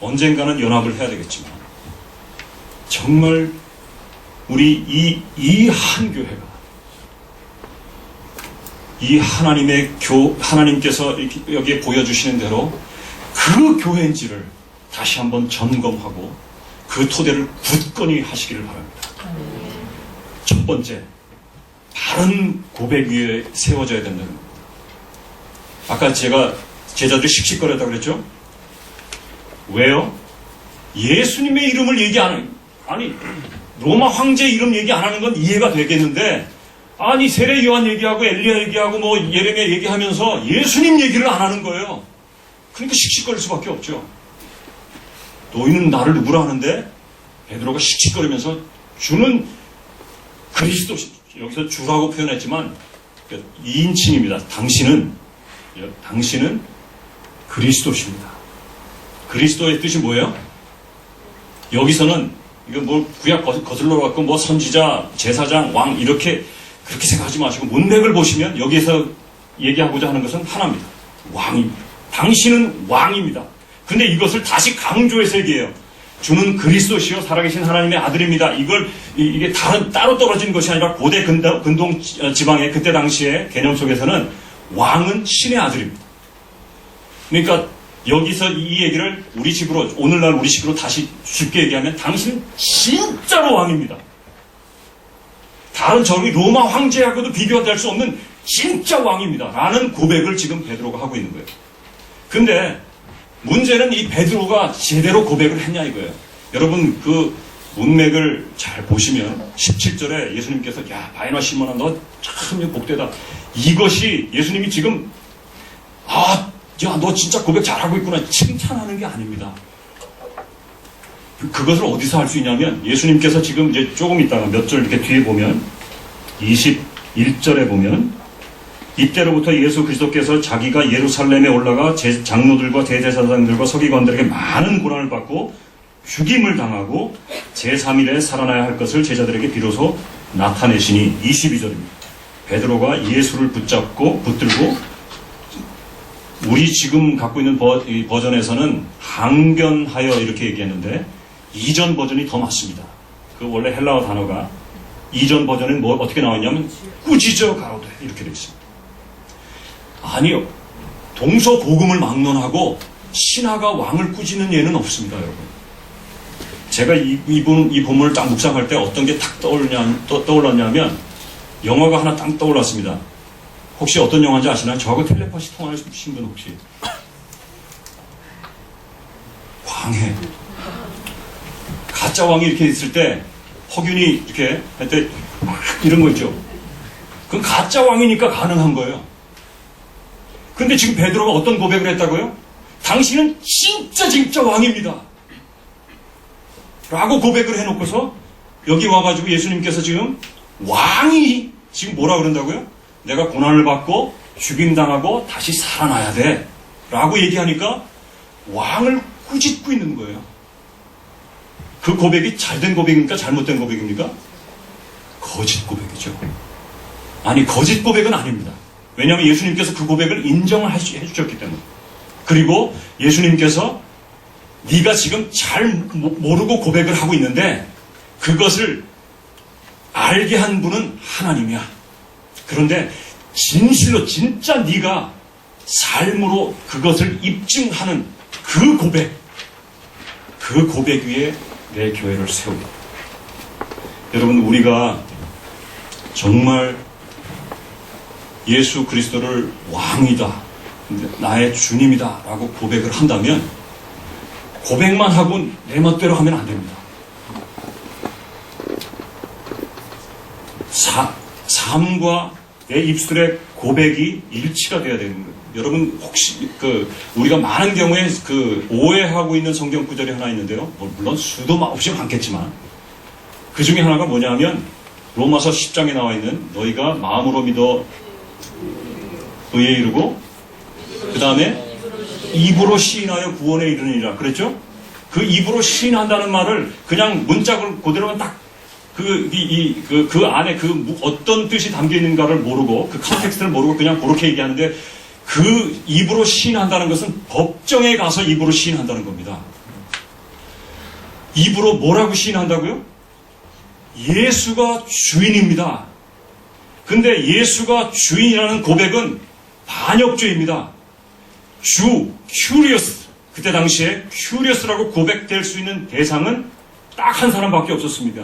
언젠가는 연합을 해야 되겠지만 정말 우리 이한교회가 이 하나님께서 여기에 보여주시는 대로 그 교회인지를 다시 한번 점검하고 그 토대를 굳건히 하시기를 바랍니다. 첫 번째, 바른 고백 위에 세워져야 된다는 겁니다. 아까 제가 제자들이 씩씩거렸다고 그랬죠? 왜요? 예수님의 이름을 얘기 안 해요. 아니, 로마 황제 이름 얘기 안 하는 건 이해가 되겠는데, 아니, 세례 요한 얘기하고 엘리야 얘기하고 뭐 예레미야 얘기하면서 예수님 얘기를 안 하는 거예요. 그러니까 씩씩거릴 수밖에 없죠. 너희는 나를 누구라 하는데 베드로가 씩씩거리면서 주는 그리스도, 여기서 주라고 표현했지만 2인칭입니다. 당신은 그리스도십니다. 그리스도의 뜻이 뭐예요? 여기서는 이거 뭐 구약 거슬러 갖고 뭐 선지자, 제사장, 왕 이렇게 그렇게 생각하지 마시고 문맥을 보시면 여기에서 얘기하고자 하는 것은 하나입니다. 왕입니다. 당신은 왕입니다. 근데 이것을 다시 강조해서 얘기해요. 주는 그리스도시요 살아계신 하나님의 아들입니다. 이게 따로 떨어진 것이 아니라 고대 근동 지방의 그때 당시의 개념 속에서는 왕은 신의 아들입니다. 그러니까 여기서 이 얘기를 오늘날 우리 식으로 다시 쉽게 얘기하면 당신은 진짜로 왕입니다. 다른 저기 로마 황제하고도 비교될 수 없는 진짜 왕입니다. 라는 고백을 지금 베드로가 하고 있는 거예요. 근데 문제는 이 베드로가 제대로 고백을 했냐 이거예요. 여러분 그 문맥을 잘 보시면 17절에 예수님께서 야 바이나 시몬아 너 참 복되다. 이것이 예수님이 지금 야 너 진짜 고백 잘하고 있구나 칭찬하는 게 아닙니다. 그것을 어디서 할 수 있냐면 예수님께서 지금 이제 조금 있다가 몇 절 이렇게 뒤에 보면 21절에 보면 이때로부터 예수 그리스도께서 자기가 예루살렘에 올라가 장로들과 대제사장들과 서기관들에게 많은 고난을 받고 죽임을 당하고 제3일에 살아나야 할 것을 제자들에게 비로소 나타내시니 22절입니다. 베드로가 예수를 붙들고 우리 지금 갖고 있는 이 버전에서는 항변하여 이렇게 얘기했는데 이전 버전이 더 맞습니다. 그 원래 헬라어 단어가 이전 버전은 어떻게 나왔냐면 꾸짖어 가로되 이렇게 되어 있습니다. 아니요. 동서고금을 막론하고 신하가 왕을 꾸짖는 예는 없습니다, 여러분. 제가 이 본문을 딱 묵상할 때 어떤 게 딱 떠올랐냐면 영화가 하나 딱 떠올랐습니다. 혹시 어떤 영화인지 아시나요? 저하고 텔레파시 통화하신 분 혹시? 광해. 가짜 왕이 이렇게 있을 때 허균이 이렇게 할 때 이런 거 있죠. 그건 가짜 왕이니까 가능한 거예요. 근데 지금 베드로가 어떤 고백을 했다고요? 당신은 진짜 왕입니다. 라고 고백을 해놓고서 여기 와가지고 예수님께서 지금 왕이 지금 뭐라 그런다고요? 내가 고난을 받고 죽임당하고 다시 살아나야 돼. 라고 얘기하니까 왕을 꾸짖고 있는 거예요. 그 고백이 잘된 고백입니까? 잘못된 고백입니까? 거짓 고백이죠. 아니, 거짓 고백은 아닙니다. 왜냐하면 예수님께서 그 고백을 인정을 해주셨기 때문에. 그리고 예수님께서 네가 지금 잘 모르고 고백을 하고 있는데 그것을 알게 한 분은 하나님이야. 그런데 진실로 진짜 네가 삶으로 그것을 입증하는 그 고백 위에 내 교회를 세우고. 여러분, 우리가 정말 예수 그리스도를 왕이다, 나의 주님이다 라고 고백을 한다면 고백만 하고 내 멋대로 하면 안 됩니다. 삶과 내 입술의 고백이 일치가 돼야 되는 거예요. 여러분, 혹시 우리가 많은 경우에 오해하고 있는 성경 구절이 하나 있는데요. 물론 수도 없이 많겠지만 그 중에 하나가 뭐냐면 로마서 10장에 나와 있는 너희가 마음으로 믿어 의에 이르고 그 다음에 입으로 시인하여 구원에 이르느니라 그랬죠? 그 입으로 시인한다는 말을 그냥 문짝을 그대로만 딱 그 안에 어떤 뜻이 담겨 있는가를 모르고 그 컨텍스트를 모르고 그냥 그렇게 얘기하는데 그 입으로 시인한다는 것은 법정에 가서 입으로 시인한다는 겁니다. 입으로 뭐라고 시인한다고요? 예수가 주인입니다. 근데 예수가 주인이라는 고백은 반역죄입니다. 큐리어스. 그때 당시에 큐리어스라고 고백될 수 있는 대상은 딱 한 사람밖에 없었습니다.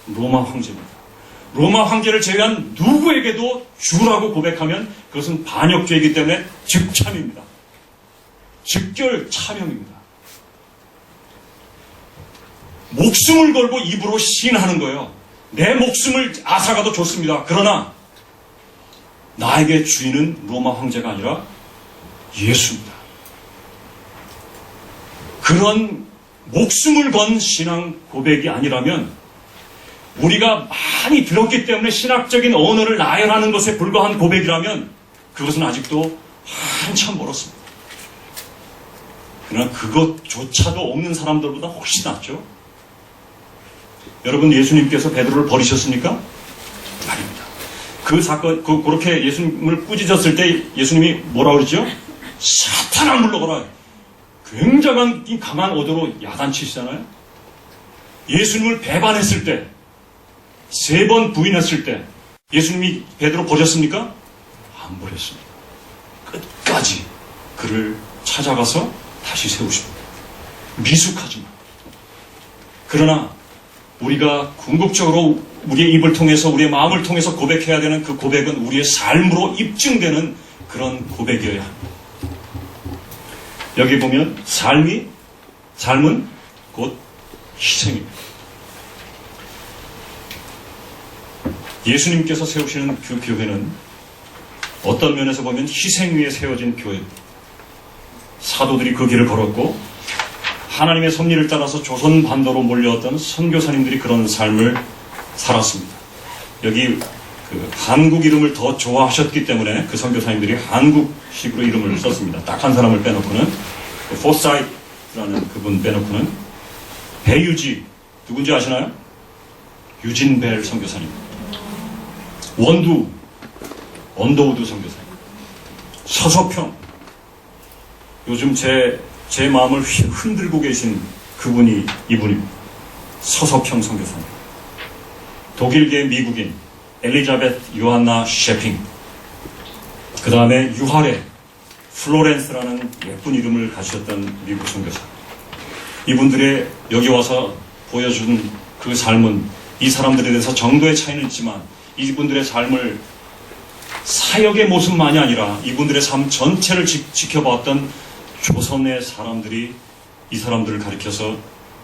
로마 황제입니다. 로마 황제를 제외한 누구에게도 주라고 고백하면 그것은 반역죄이기 때문에 즉참입니다. 즉결 참형입니다. 목숨을 걸고 입으로 시인하는 거예요. 내 목숨을 앗아가도 좋습니다. 그러나 나에게 주인은 로마 황제가 아니라 예수입니다. 그런 목숨을 건 신앙 고백이 아니라면 우리가 많이 들었기 때문에 신학적인 언어를 나열하는 것에 불과한 고백이라면 그것은 아직도 한참 멀었습니다. 그러나 그것조차도 없는 사람들보다 훨씬 낫죠. 여러분, 예수님께서 베드로를 버리셨습니까? 아닙니다. 그 사건, 그렇게 예수님을 꾸짖었을 때 예수님이 뭐라고 그러죠? 사탄아 물러가라. 굉장한 이 강한 어조로 야단치시잖아요. 예수님을 배반했을 때, 3번 부인했을 때 예수님이 베드로 버렸습니까? 안 버렸습니다. 끝까지 그를 찾아가서 다시 세우십니다. 미숙하지만. 그러나 우리가 궁극적으로 우리의 입을 통해서 우리의 마음을 통해서 고백해야 되는 그 고백은 우리의 삶으로 입증되는 그런 고백이어야 합니다. 여기 보면 삶은 곧 희생입니다. 예수님께서 세우시는 그 교회는 어떤 면에서 보면 희생 위에 세워진 교회입니다. 사도들이 그 길을 걸었고 하나님의 섭리를 따라서 조선 반도로 몰려왔던 선교사님들이 그런 삶을 살았습니다. 여기 한국 이름을 더 좋아하셨기 때문에 그 선교사님들이 한국식으로 이름을 썼습니다. 딱 한 사람을 빼놓고는 포사이트라는 그분 빼놓고는 배유지 누군지 아시나요? 유진벨 선교사님. 원두 언더우드 선교사님. 서서평. 요즘 제 마음을 흔들고 계신 이분입니다. 서서평 선교사님. 독일계 미국인 엘리자베트 요한나 셰핑. 그 다음에 유하레 플로렌스라는 예쁜 이름을 가지셨던 미국 선교사. 이분들의 여기 와서 보여준 그 삶은 이 사람들에 대해서 정도의 차이는 있지만 이분들의 삶을 사역의 모습만이 아니라 이분들의 삶 전체를 지켜봤던 조선의 사람들이 이 사람들을 가리켜서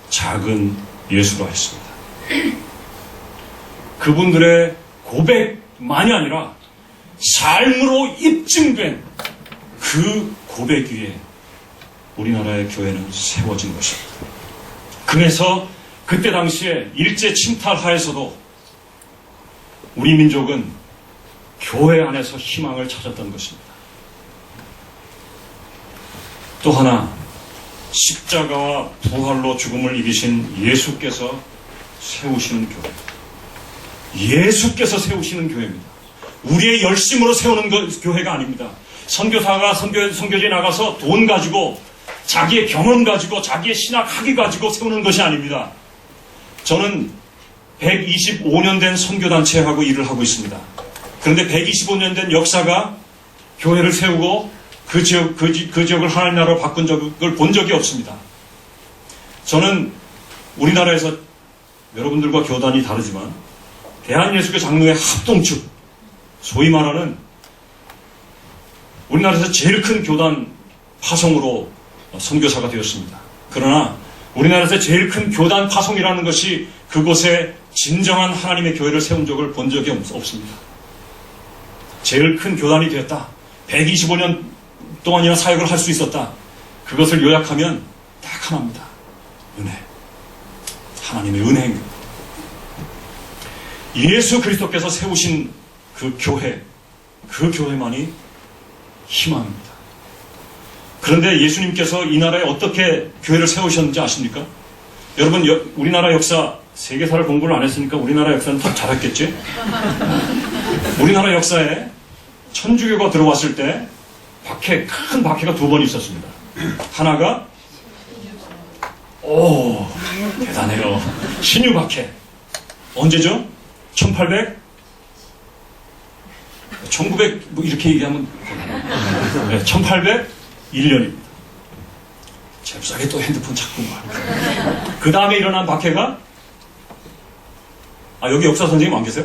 작은 예수라 했습니다. 그분들의 고백만이 아니라 삶으로 입증된 그 고백 위에 우리나라의 교회는 세워진 것입니다. 그래서 그때 당시에 일제 침탈하에서도 우리 민족은 교회 안에서 희망을 찾았던 것입니다. 또 하나, 십자가와 부활로 죽음을 이기신 예수께서 세우시는 교회. 예수께서 세우시는 교회입니다. 우리의 열심으로 세우는 교회가 아닙니다. 선교사가 선교지에 나가서 돈 가지고 자기의 경험 가지고 자기의 신학 학위 가지고 세우는 것이 아닙니다. 저는 125년 된 선교단체하고 일을 하고 있습니다. 그런데 125년 된 역사가 교회를 세우고 그 지역을 하나님 나라로 바꾼 적을 본 적이 없습니다. 저는 우리나라에서 여러분들과 교단이 다르지만 대한예수교 장로회 합동측, 소위 말하는 우리나라에서 제일 큰 교단 파송으로 선교사가 되었습니다. 그러나 우리나라에서 제일 큰 교단 파송이라는 것이 그곳에 진정한 하나님의 교회를 세운 적을 본 적이 없습니다. 제일 큰 교단이 되었다. 125년 동안이나 사역을 할 수 있었다. 그것을 요약하면 딱 하나입니다. 은혜. 하나님의 은혜입니다. 예수 그리스도께서 세우신 그 교회만이 희망입니다. 그런데 예수님께서 이 나라에 어떻게 교회를 세우셨는지 아십니까? 여러분, 우리나라 역사, 세계사를 공부를 안 했으니까 우리나라 역사는 다 잘했겠지? 우리나라 역사에 천주교가 들어왔을 때 큰 박해가 두 번 있었습니다. 하나가 대단해요. 신유 박해. 언제죠? 1900 뭐 이렇게 얘기하면 1801년입니다. 잽싸게 또 핸드폰 찾고 말이야. 그 다음에 일어난 박해가 여기 역사 선생님 안 계세요?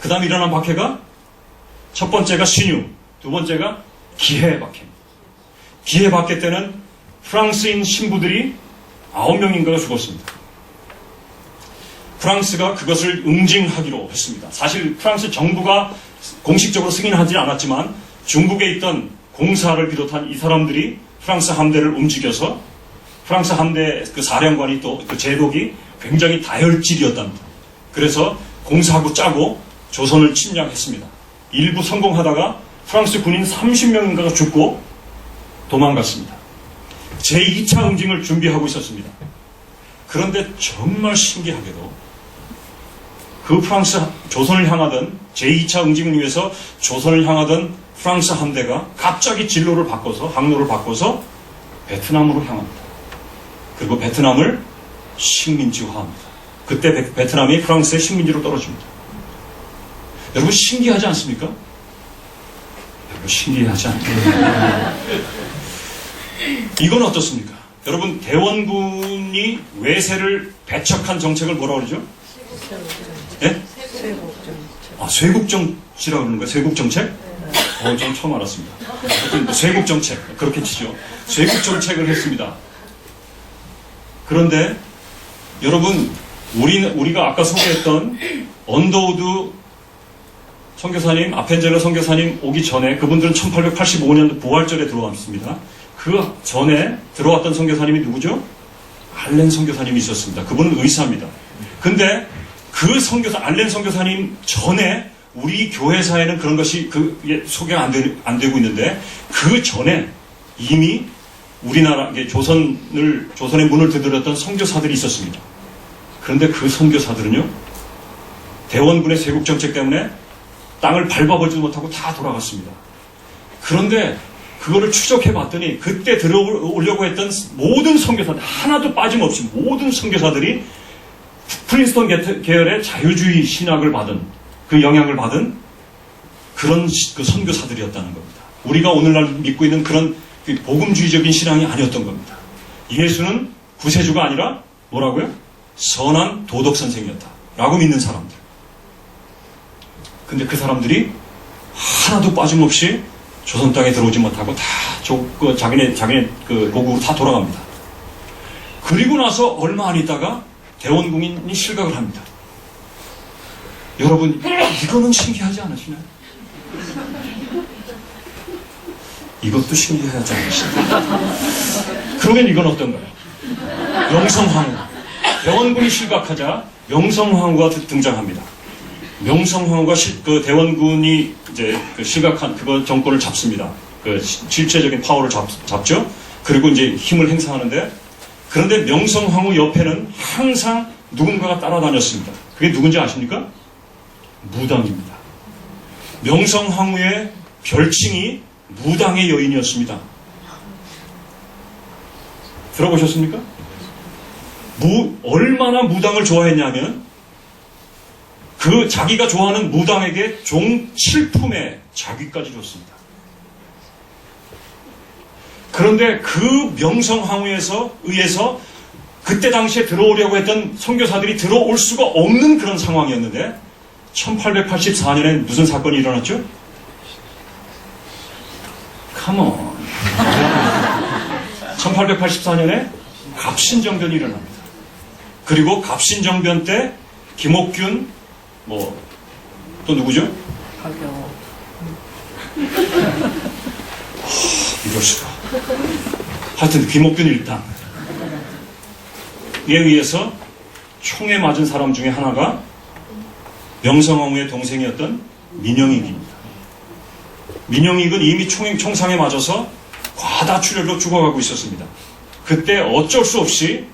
그 다음에 일어난 박해가 첫 번째가 신유, 두 번째가 기해 박해입니다. 기해 박해 때는 프랑스인 신부들이 9명인가가 죽었습니다. 프랑스가 그것을 응징하기로 했습니다. 사실 프랑스 정부가 공식적으로 승인하지 않았지만 중국에 있던 공사를 비롯한 이 사람들이 프랑스 함대를 움직여서 프랑스 함대 그 사령관이 또 그 제독이 굉장히 다혈질이었답니다. 그래서 공사하고 짜고 조선을 침략했습니다. 일부 성공하다가 프랑스 군인 30명인가가 죽고 도망갔습니다. 제2차 응징을 준비하고 있었습니다. 그런데 정말 신기하게도 그 조선을 향하던 제2차 응징을 위해서 조선을 향하던 프랑스 함대가 갑자기 항로를 바꿔서 베트남으로 향합니다. 그리고 베트남을 식민지화합니다. 그때 베트남이 프랑스의 식민지로 떨어집니다. 여러분 신기하지 않습니까? 여러분 신기하지 않습니까? 이건 어떻습니까? 여러분 대원군이 외세를 배척한 정책을 뭐라고 그러죠? 예? 쇄국정치라고 그러는 거예요? 쇄국정책? 전 처음 알았습니다. 하여튼 쇄국정책 그렇게 치죠. 쇄국정책을 했습니다. 그런데 여러분 우리가 아까 소개했던 언더우드 선교사님, 아펜젤러 선교사님 오기 전에 그분들은 1885년도 부활절에 들어왔습니다. 그 전에 들어왔던 선교사님이 누구죠? 알렌 선교사님이 있었습니다. 그분은 의사입니다. 근데 그 알렌 선교사님 전에 우리 교회사에는 그런 것이 소개가 안 되고 있는데 그 전에 이미 우리나라 조선의 문을 두드렸던 선교사들이 있었습니다. 그런데 그 선교사들은요 대원군의 쇄국정책 때문에 땅을 밟아보지도 못하고 다 돌아갔습니다. 그런데 그거를 추적해 봤더니 그때 들어오려고 했던 모든 선교사들, 하나도 빠짐없이 모든 선교사들이 프린스턴 계열의 자유주의 신학을 받은, 그 영향을 받은 그런 그 선교사들이었다는 겁니다. 우리가 오늘날 믿고 있는 그런 복음주의적인 신앙이 아니었던 겁니다. 예수는 구세주가 아니라 뭐라고요? 선한 도덕 선생이었다 라고 믿는 사람들. 근데 그 사람들이 하나도 빠짐없이 조선 땅에 들어오지 못하고 다 자기네 그 고국으로 다 돌아갑니다. 그리고 나서 얼마 안 있다가 대원군인이 실각을 합니다. 여러분, 이거는 신기하지 않으시나요? 이것도 신기하지 않으시나요? 그러면 이건 어떤가요? 명성황후. 대원군이 실각하자 명성황후가 등장합니다. 명성황후가 그 대원군이 이제 그 실각한 그거 정권을 잡습니다. 그 실체적인 파워를 잡죠. 그리고 이제 힘을 행사하는데, 그런데 명성황후 옆에는 항상 누군가가 따라다녔습니다. 그게 누군지 아십니까? 무당입니다. 명성황후의 별칭이 무당의 여인이었습니다. 들어보셨습니까? 얼마나 무당을 좋아했냐면 그 자기가 좋아하는 무당에게 종 7품의 자귀까지 줬습니다. 그런데 그 명성황후에서 의해서 그때 당시에 들어오려고 했던 선교사들이 들어올 수가 없는 그런 상황이었는데 1884년에 무슨 사건이 일어났죠? 컴온. 1884년에 갑신정변이 일어납니다. 그리고 갑신정변 때 김옥균 또 누구죠? 이럴 수가. 하여튼 김옥균 일당 에 의해서 총에 맞은 사람 중에 하나가 명성황후의 동생이었던 민영익입니다. 민영익은 이미 총상에 맞아서 과다출혈로 죽어가고 있었습니다. 그때 어쩔 수 없이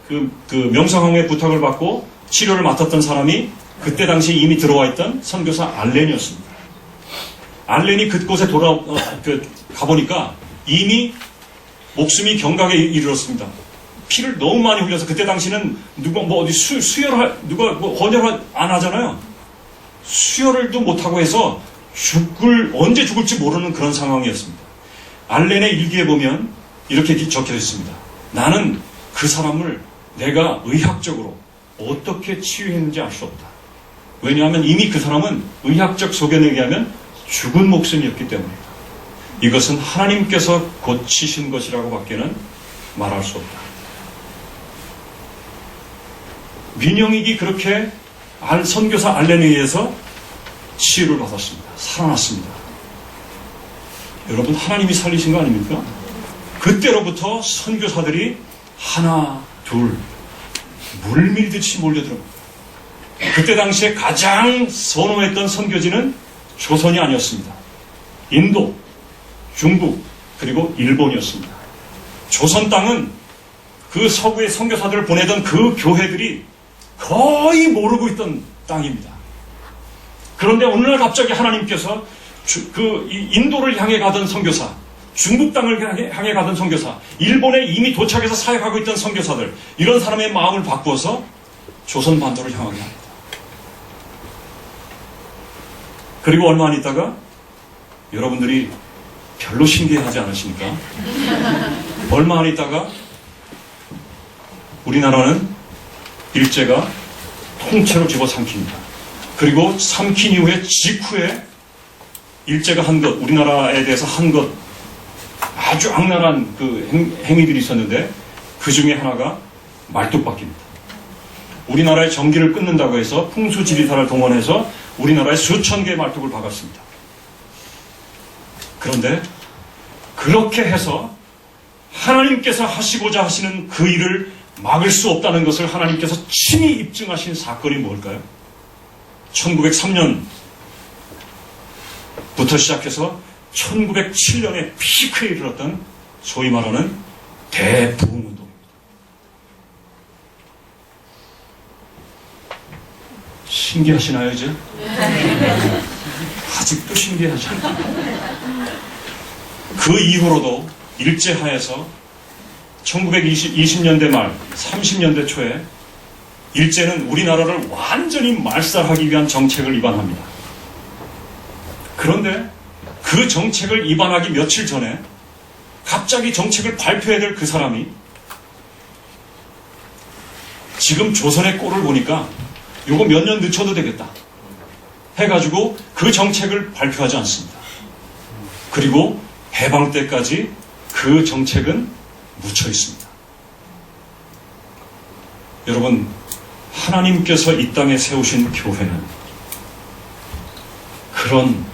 그 명성황후의 부탁을 받고 치료를 맡았던 사람이 그때 당시 이미 들어와 있던 선교사 알렌이었습니다. 알렌이 그곳에 가보니까 이미 목숨이 경각에 이르렀습니다. 피를 너무 많이 흘려서, 그때 당시는 누가 어디 누가 헌혈을 안 하잖아요. 수혈을도 못하고 해서 언제 죽을지 모르는 그런 상황이었습니다. 알렌의 일기에 보면 이렇게 적혀 있습니다. 나는 그 사람을 내가 의학적으로 어떻게 치유했는지 알 수 없다. 왜냐하면 이미 그 사람은 의학적 소견에 의하면 죽은 목숨이었기 때문이다. 이것은 하나님께서 고치신 것이라고 밖에는 말할 수 없다. 민영익이 그렇게 선교사 알렌에 의해서 치유를 받았습니다. 살아났습니다. 여러분, 하나님이 살리신 거 아닙니까? 그때로부터 선교사들이 하나, 둘, 물밀듯이 몰려들어옵니다. 그때 당시에 가장 선호했던 선교지는 조선이 아니었습니다. 인도, 중국, 그리고 일본이었습니다. 조선 땅은 그 서구의 선교사들을 보내던 그 교회들이 거의 모르고 있던 땅입니다. 그런데 오늘날 갑자기 하나님께서 인도를 향해 가던 선교사, 중국 땅을 향해 가던 선교사, 일본에 이미 도착해서 사역하고 있던 선교사들, 이런 사람의 마음을 바꾸어서 조선 반도를 향하게 합니다. 그리고 얼마 안 있다가 여러분들이 별로 신기해하지 않으십니까? 얼마 안 있다가 우리나라는 일제가 통째로 집어삼킵니다. 그리고 삼킨 이후에 직후에 일제가 한 것, 우리나라에 대해서 한 것, 아주 악랄한 그 행위들이 있었는데 그 중에 하나가 말뚝박기입니다. 우리나라의 전기를 끊는다고 해서 풍수지리사를 동원해서 우리나라에 수천 개의 말뚝을 박았습니다. 그런데 그렇게 해서 하나님께서 하시고자 하시는 그 일을 막을 수 없다는 것을 하나님께서 친히 입증하신 사건이 뭘까요? 1903년부터 시작해서 1907년에 피크에 이르렀던 소위 말하는 대부흥운동입니다. 신기하시나요, 이제? 아직도 신기하지 않나요? 그 이후로도 일제하에서 1920년대 말 30년대 초에 일제는 우리나라를 완전히 말살하기 위한 정책을 입안합니다. 그런데 그 정책을 입안하기 며칠 전에 갑자기 정책을 발표해야 될 그 사람이 지금 조선의 꼴을 보니까 요거 몇 년 늦춰도 되겠다 해가지고 그 정책을 발표하지 않습니다. 그리고 해방 때까지 그 정책은 묻혀 있습니다. 여러분, 하나님께서 이 땅에 세우신 교회는 그런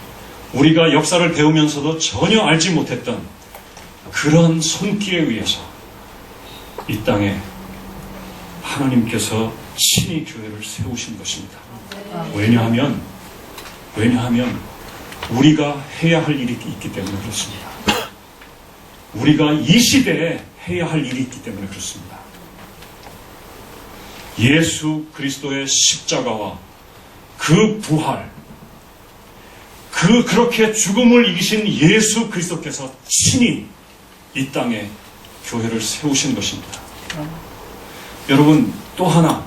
우리가 역사를 배우면서도 전혀 알지 못했던 그런 손길에 의해서 이 땅에 하나님께서 친히 교회를 세우신 것입니다. 왜냐하면 우리가 해야 할 일이 있기 때문에 그렇습니다. 우리가 이 시대에 해야 할 일이 있기 때문에 그렇습니다. 예수 그리스도의 십자가와 그 부활, 그렇게 죽음을 이기신 예수 그리스도께서 친히 이 땅에 교회를 세우신 것입니다. 여러분, 또 하나,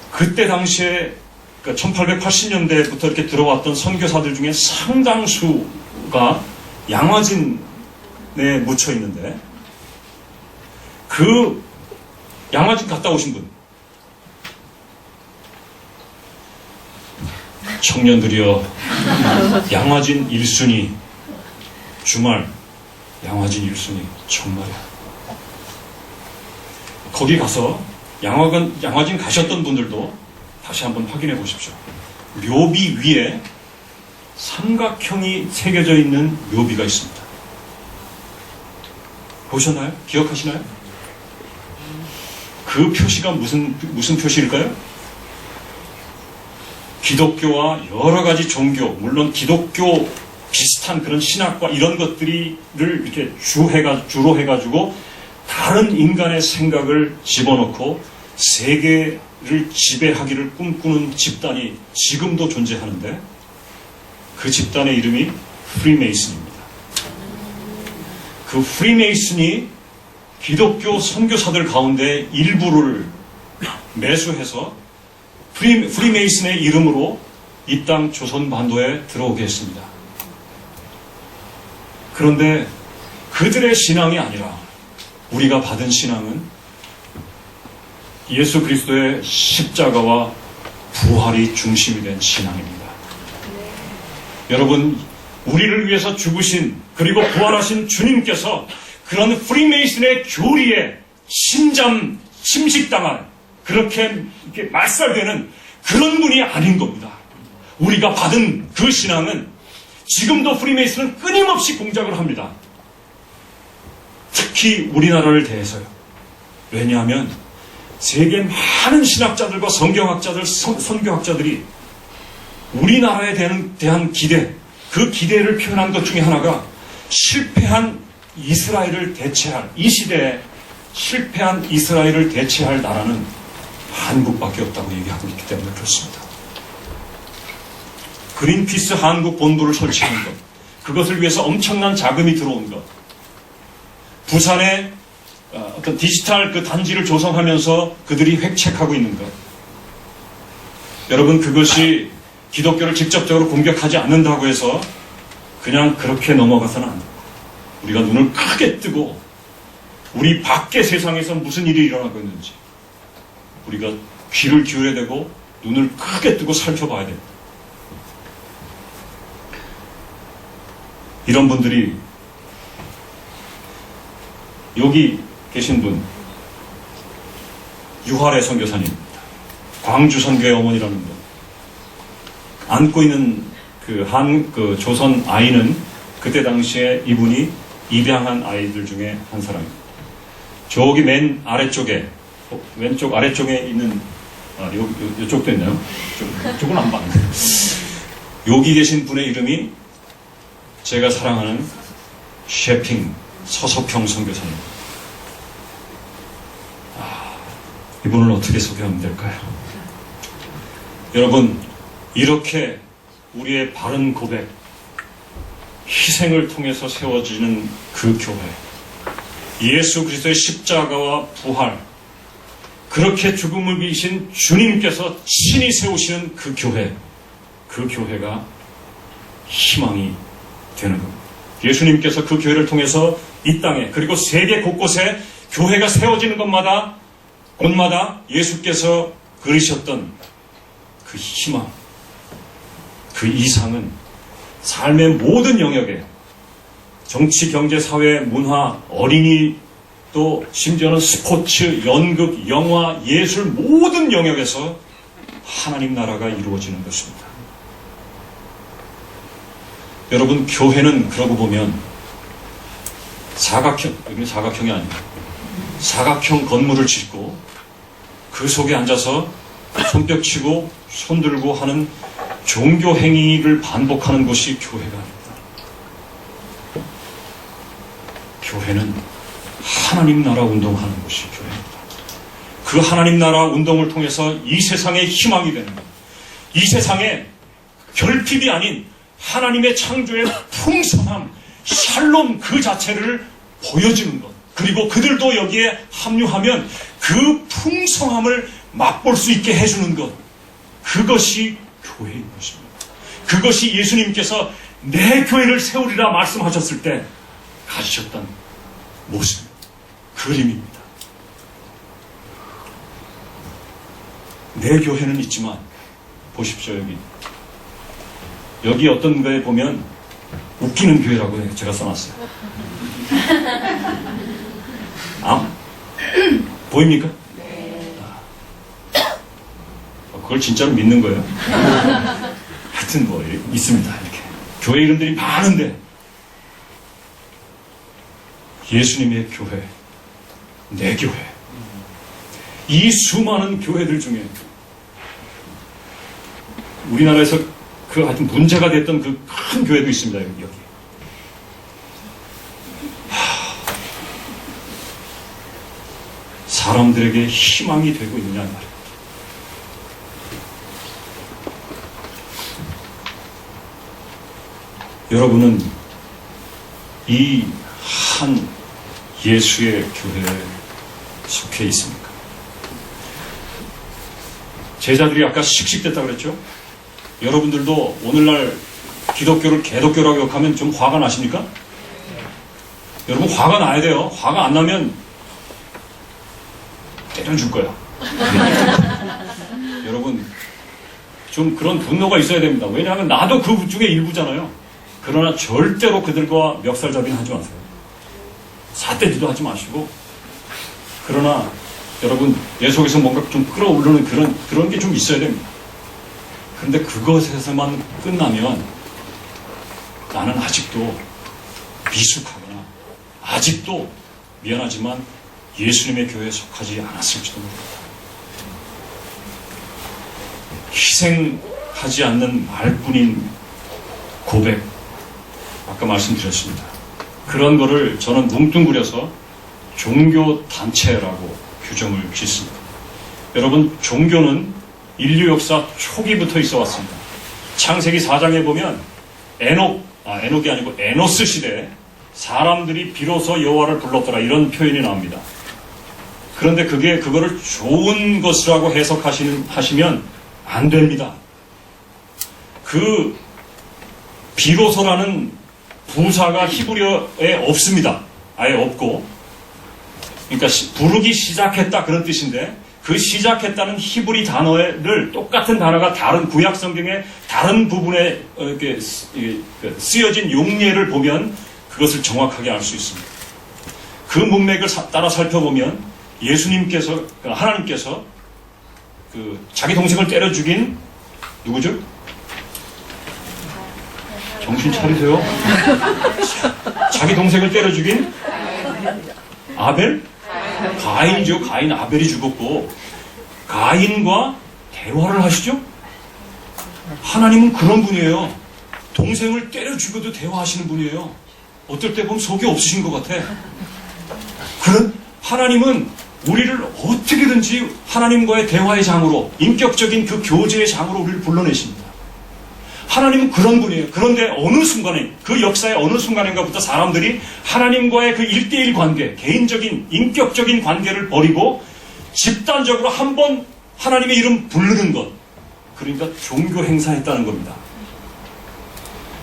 그때 당시에 1880년대부터 이렇게 들어왔던 선교사들 중에 상당수가 양화진에 묻혀 있는데, 그 양화진 갔다 오신 분, 청년들이여, 양화진 1순위, 주말 양화진 1순위, 정말이야. 거기 가서 양화진 가셨던 분들도 다시 한번 확인해 보십시오. 묘비 위에 삼각형이 새겨져 있는 묘비가 있습니다. 보셨나요? 기억하시나요? 그 표시가 무슨 표시일까요? 기독교와 여러 가지 종교, 물론 기독교 비슷한 그런 신학과 이런 것들을 이렇게 주로 해가지고 다른 인간의 생각을 집어넣고 세계를 지배하기를 꿈꾸는 집단이 지금도 존재하는데, 그 집단의 이름이 프리메이슨입니다. 그 프리메이슨이 기독교 선교사들 가운데 일부를 매수해서 프리메이슨의 이름으로 이 땅 조선 반도에 들어오게 했습니다. 그런데 그들의 신앙이 아니라 우리가 받은 신앙은 예수 그리스도의 십자가와 부활이 중심이 된 신앙입니다. 여러분, 우리를 위해서 죽으신 그리고 부활하신 주님께서 그런 프리메이슨의 교리에 침식당한, 그렇게 말살되는 그런 분이 아닌 겁니다. 우리가 받은 그 신앙은 지금도 프리메이슨은 끊임없이 공작을 합니다. 특히 우리나라를 대해서요. 왜냐하면 세계 많은 신학자들과 성경학자들, 선교학자들이 우리나라에 대한 기대, 그 기대를 표현한 것 중에 하나가 실패한 이스라엘을 대체할, 이 시대에 실패한 이스라엘을 대체할 나라는 한국밖에 없다고 얘기하고 있기 때문에 그렇습니다. 그린피스 한국 본부를 설치하는 것, 그것을 위해서 엄청난 자금이 들어온 것, 부산에 어떤 디지털 그 단지를 조성하면서 그들이 획책하고 있는 것, 여러분, 그것이 기독교를 직접적으로 공격하지 않는다고 해서 그냥 그렇게 넘어가서는 안 됩니다. 우리가 눈을 크게 뜨고 우리 밖의 세상에서 무슨 일이 일어나고 있는지 우리가 귀를 기울여야 되고 눈을 크게 뜨고 살펴봐야 됩니다. 이런 분들이, 여기 계신 분 유활의 선교사님입니다. 광주 선교의 어머니라는 분. 안고 있는 그 조선 아이는 그때 당시에 이분이 입양한 아이들 중에 한 사람입니다. 저기 맨 아래쪽에, 왼쪽 아래쪽에 있는, 요쪽도 있나요? 이쪽은 안 봤네. 여기 계신 분의 이름이 제가 사랑하는 셰핑 서석형 선교사님. 이분을 어떻게 소개하면 될까요? 여러분, 이렇게 우리의 바른 고백, 희생을 통해서 세워지는 그 교회, 예수 그리스도의 십자가와 부활, 그렇게 죽음을 이기신 주님께서 친히 세우시는 그 교회, 그 교회가 희망이 되는 겁니다. 예수님께서 그 교회를 통해서 이 땅에, 그리고 세계 곳곳에 교회가 세워지는 곳마다 예수께서 그리셨던 그 희망, 그 이상은 삶의 모든 영역에, 정치, 경제, 사회, 문화, 어린이, 또 심지어는 스포츠, 연극, 영화, 예술 모든 영역에서 하나님 나라가 이루어지는 것입니다. 여러분, 교회는 그러고 보면 여기 사각형이 아닙니다. 사각형 건물을 짓고 그 속에 앉아서 손뼉치고 손들고 하는 종교 행위를 반복하는 것이 교회가 아닙니다. 교회는 하나님 나라 운동하는 것이 교회입니다. 그 하나님 나라 운동을 통해서 이 세상의 희망이 되는 것, 이 세상에 결핍이 아닌 하나님의 창조의 풍성함, 샬롬 그 자체를 보여주는 것, 그리고 그들도 여기에 합류하면 그 풍성함을 맛볼 수 있게 해주는 것, 그것이 교회인 것입니다. 그것이 예수님께서 내 교회를 세우리라 말씀하셨을 때 가지셨던 모습, 그림입니다. 내 교회는 있지만 보십시오. 여기 어떤 거에 보면 웃기는 교회라고 제가 써놨어요. 보입니까? 네. 그걸 진짜로 믿는 거예요. 하여튼 뭐 있습니다. 이렇게 교회 이름들이 많은데 예수님의 교회, 내 교회, 이 수많은 교회들 중에 우리나라에서 하여튼 문제가 됐던 그 큰 교회도 있습니다. 여기. 사람들에게 희망이 되고 있느냐 말이에요. 여러분은 이 한 예수의 교회에 속해 있습니까? 제자들이 아까 씩씩댔다고 그랬죠? 여러분들도 오늘날 기독교를 개독교라고 욕하면 좀 화가 나십니까? 여러분 화가 나야 돼요. 화가 안 나면 때려줄 거야. 여러분 좀 그런 분노가 있어야 됩니다. 왜냐하면 나도 그 중에 일부잖아요. 그러나 절대로 그들과 멱살잡이는 하지 마세요. 사대지도 하지 마시고, 그러나 여러분 내 속에서 뭔가 좀 끌어오르는 그런 게 좀 있어야 됩니다. 그런데 그것에서만 끝나면 나는 아직도 미숙하거나 아직도 미안하지만 예수님의 교회에 속하지 않았을지도 모릅니다. 희생하지 않는 말뿐인 고백, 아까 말씀드렸습니다. 그런 거를 저는 뭉뚱그려서 종교단체라고 규정을 짓습니다. 여러분, 종교는 인류 역사 초기부터 있어 왔습니다. 창세기 4장에 보면 에녹이 아니고 에노스 시대에 사람들이 비로소 여호와를 불렀더라, 이런 표현이 나옵니다. 그런데 그거를 좋은 것이라고 해석하시면 안 됩니다. 그 비로소라는 부사가 히브리어에 없습니다. 아예 없고, 그러니까 부르기 시작했다 그런 뜻인데, 그 시작했다는 히브리 단어를 똑같은 단어가 다른 구약 성경의 다른 부분에 이렇게 쓰여진 용례를 보면 그것을 정확하게 알 수 있습니다. 그 문맥을 따라 살펴보면 예수님께서, 하나님께서 자기 동생을 때려 죽인 누구죠? 정신 차리세요. 자기 동생을 때려 죽인 아벨? 가인이죠. 가인, 아벨이 죽었고, 가인과 대화를 하시죠? 하나님은 그런 분이에요. 동생을 때려 죽여도 대화하시는 분이에요. 어떨 때 보면 속이 없으신 것 같아. 그런 하나님은 우리를 어떻게든지 하나님과의 대화의 장으로, 인격적인 그 교제의 장으로 우리를 불러내십니다. 하나님은 그런 분이에요. 그런데 어느 순간에, 그 역사의 어느 순간인가부터 사람들이 하나님과의 그 1대1 관계, 개인적인, 인격적인 관계를 버리고 집단적으로 한번 하나님의 이름 부르는 것. 그러니까 종교 행사했다는 겁니다.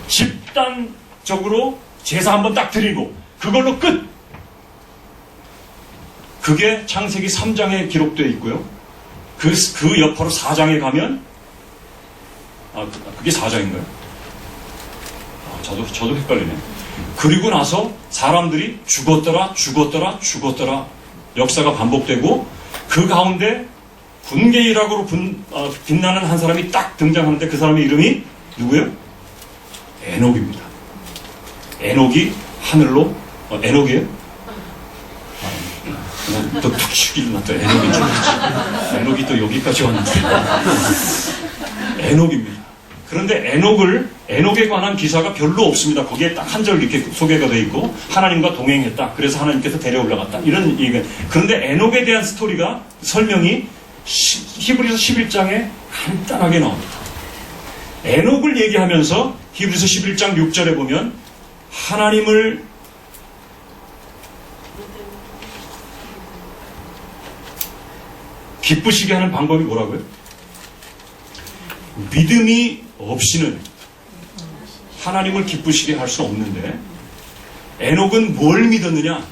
집단적으로 제사 한번 딱 드리고 그걸로 끝. 그게 창세기 3장에 기록되어 있고요. 그 여파로 4장에 가면 그게 4장인가요? 저도 헷갈리네. 그리고 나서 사람들이 죽었더라 역사가 반복되고 그 가운데 분계일학으로 빛나는 한 사람이 딱 등장하는데 그 사람의 이름이 누구예요? 에녹입니다. 에녹이 하늘로 에녹이에요? 또 툭치기 났다. 에녹인 줄 알았지. 에녹이 또 여기까지 왔는데. 에녹입니다. 그런데 에녹에 관한 기사가 별로 없습니다. 거기에 딱 한 절 이렇게 소개가 되어 있고 하나님과 동행했다. 그래서 하나님께서 데려 올라갔다. 이런 얘기가. 그런데 에녹에 대한 스토리가 설명이 히브리서 11장에 간단하게 나옵니다. 에녹을 얘기하면서 히브리서 11장 6절에 보면 하나님을 기쁘시게 하는 방법이 뭐라고요? 믿음이 없이는 하나님을 기쁘시게 할 수 없는데 에녹은 뭘 믿었느냐?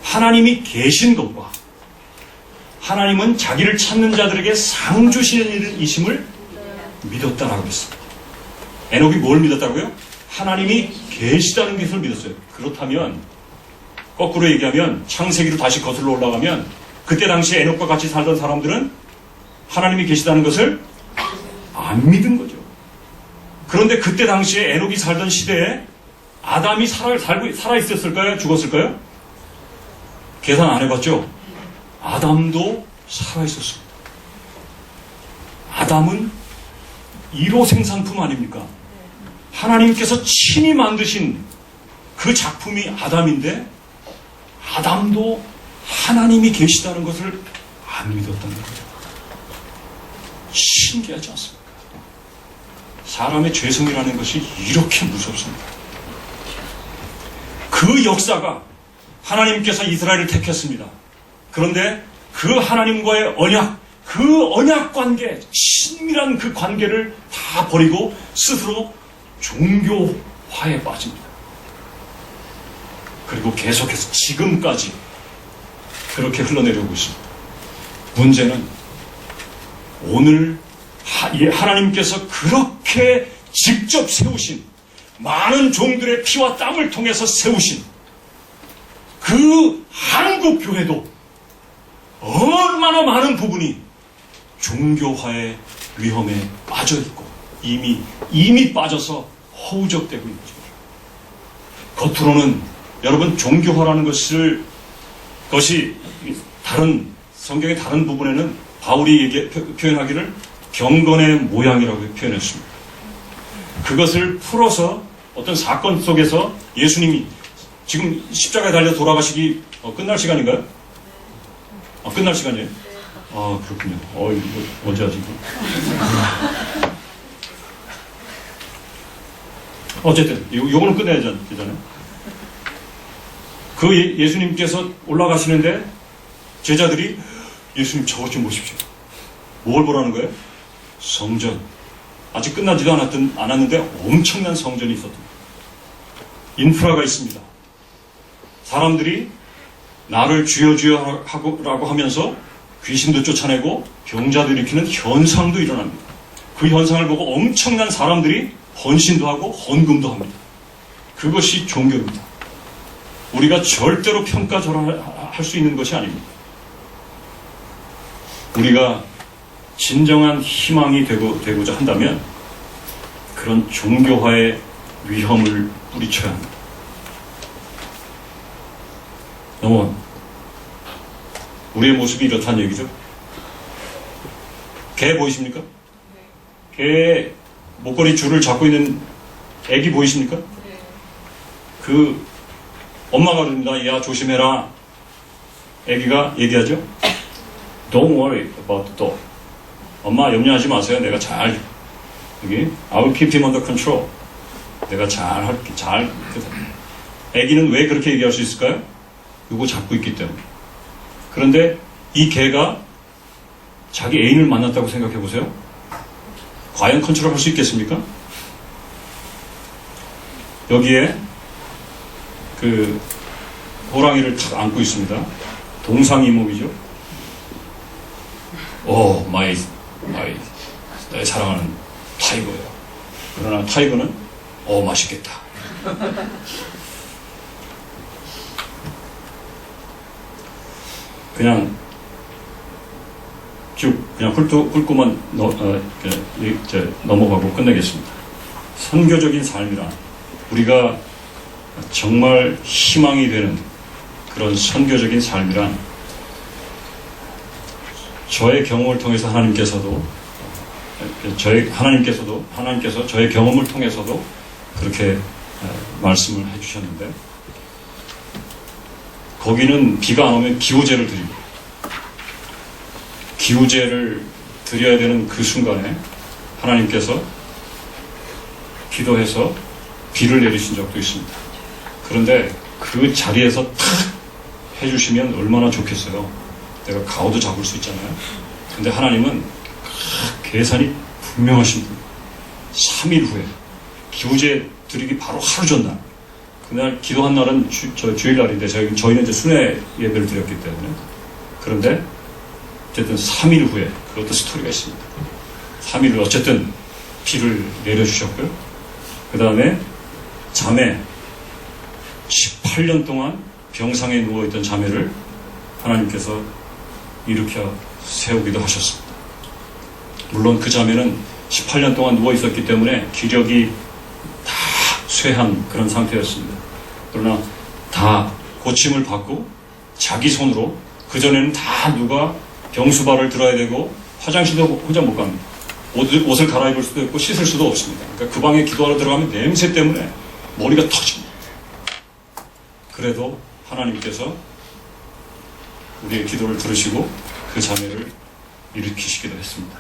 하나님이 계신 것과 하나님은 자기를 찾는 자들에게 상 주시는 이심을 믿었다라고 했습니다. 에녹이 뭘 믿었다고요? 하나님이 계시다는 것을 믿었어요. 그렇다면 거꾸로 얘기하면 창세기로 다시 거슬러 올라가면 그때 당시 에녹과 같이 살던 사람들은 하나님이 계시다는 것을 안 믿은 거죠. 그런데 그때 당시에 에녹이 살던 시대에 아담이 살아있었을까요? 죽었을까요? 계산 안 해봤죠? 아담도 살아있었습니다. 아담은 1호 생산품 아닙니까? 하나님께서 친히 만드신 그 작품이 아담인데 아담도 하나님이 계시다는 것을 안 믿었다는 거예요. 신기하지 않습니까? 사람의 죄성이라는 것이 이렇게 무섭습니다. 그 역사가 하나님께서 이스라엘을 택했습니다. 그런데 그 하나님과의 언약, 그 언약 관계, 친밀한 그 관계를 다 버리고 스스로 종교화에 빠집니다. 그리고 계속해서 지금까지 그렇게 흘러내려오고 있습니다. 문제는 오늘 하나님께서 그렇게 직접 세우신 많은 종들의 피와 땀을 통해서 세우신 그 한국 교회도 얼마나 많은 부분이 종교화의 위험에 빠져있고 이미 빠져서 허우적대고 있는 거죠. 겉으로는 여러분 종교화라는 것이 다른 성경의 다른 부분에는 바울이 표현하기를 경건의 모양이라고 표현했습니다. 그것을 풀어서 어떤 사건 속에서 예수님이 지금 십자가에 달려 돌아가시기 끝날 시간인가요? 끝날 시간이에요? 그렇군요. 이거 언제 하지? 어쨌든 요거는 끝내야 되잖아요. 그 예수님께서 올라가시는데 제자들이 예수님 저것 좀 보십시오. 뭘 보라는 거예요? 성전. 아직 끝나지도 않았는데 엄청난 성전이 있었던 인프라가 있습니다. 사람들이 나를 주여 라고 하면서 귀신도 쫓아내고 병자도 일으키는 현상도 일어납니다. 그 현상을 보고 엄청난 사람들이 헌신도 하고 헌금도 합니다. 그것이 종교입니다. 우리가 절대로 평가절하할 수 있는 것이 아닙니다. 우리가 진정한 희망이 되고자 한다면 그런 종교화의 위험을 뿌리쳐야 합니다. 넘어가. 우리의 모습이 이렇다는 얘기죠. 개 보이십니까? 개 목걸이 줄을 잡고 있는 애기 보이십니까? 그 엄마가 그럽니다. 야 조심해라. 애기가 얘기하죠. Don't worry about the dog. 엄마 염려하지 마세요. 내가 잘 여기 I will keep him under control. 내가 애기는 왜 그렇게 얘기할 수 있을까요? 누구 잡고 있기 때문에. 그런데 이 개가 자기 애인을 만났다고 생각해 보세요. 과연 컨트롤할 수 있겠습니까? 여기에 그 호랑이를 탁 안고 있습니다. 동상이몽이죠. 나의 사랑하는 타이거예요. 그러나 타이거는 맛있겠다. 그냥 훑고만 넘어가고 끝내겠습니다. 선교적인 삶이란 우리가 정말 희망이 되는 그런 선교적인 삶이란 저의 경험을 통해서 하나님께서 저의 경험을 통해서도 그렇게 말씀을 해주셨는데, 거기는 비가 안 오면 기호제를 드리고, 기호제를 드려야 되는 그 순간에 하나님께서 기도해서 비를 내리신 적도 있습니다. 그런데 그 자리에서 탁 해주시면 얼마나 좋겠어요. 내가 가오도 잡을 수 있잖아요. 근데 하나님은 계산이 분명하신 분. 3일 후에 기호제 드리기 바로 하루 전날, 그날 기도한 날은 주일날인데 저희는 이제 순회 예배를 드렸기 때문에, 그런데 어쨌든 3일 후에 그것도 스토리가 있습니다. 3일 후에 어쨌든 비를 내려주셨고요. 그 다음에 자매, 18년 동안 병상에 누워있던 자매를 하나님께서 일으켜 세우기도 하셨습니다. 물론 그 자매는 18년 동안 누워있었기 때문에 기력이 다 쇠한 그런 상태였습니다. 그러나 다 고침을 받고 자기 손으로, 그전에는 다 누가 병수발을 들어야 되고 화장실도 혼자 못 갑니다. 옷을 갈아입을 수도 있고 씻을 수도 없습니다. 그러니까 그 방에 기도하러 들어가면 냄새 때문에 머리가 터집니다. 그래도 하나님께서 우리의 기도를 들으시고 그 자매를 일으키시기도 했습니다.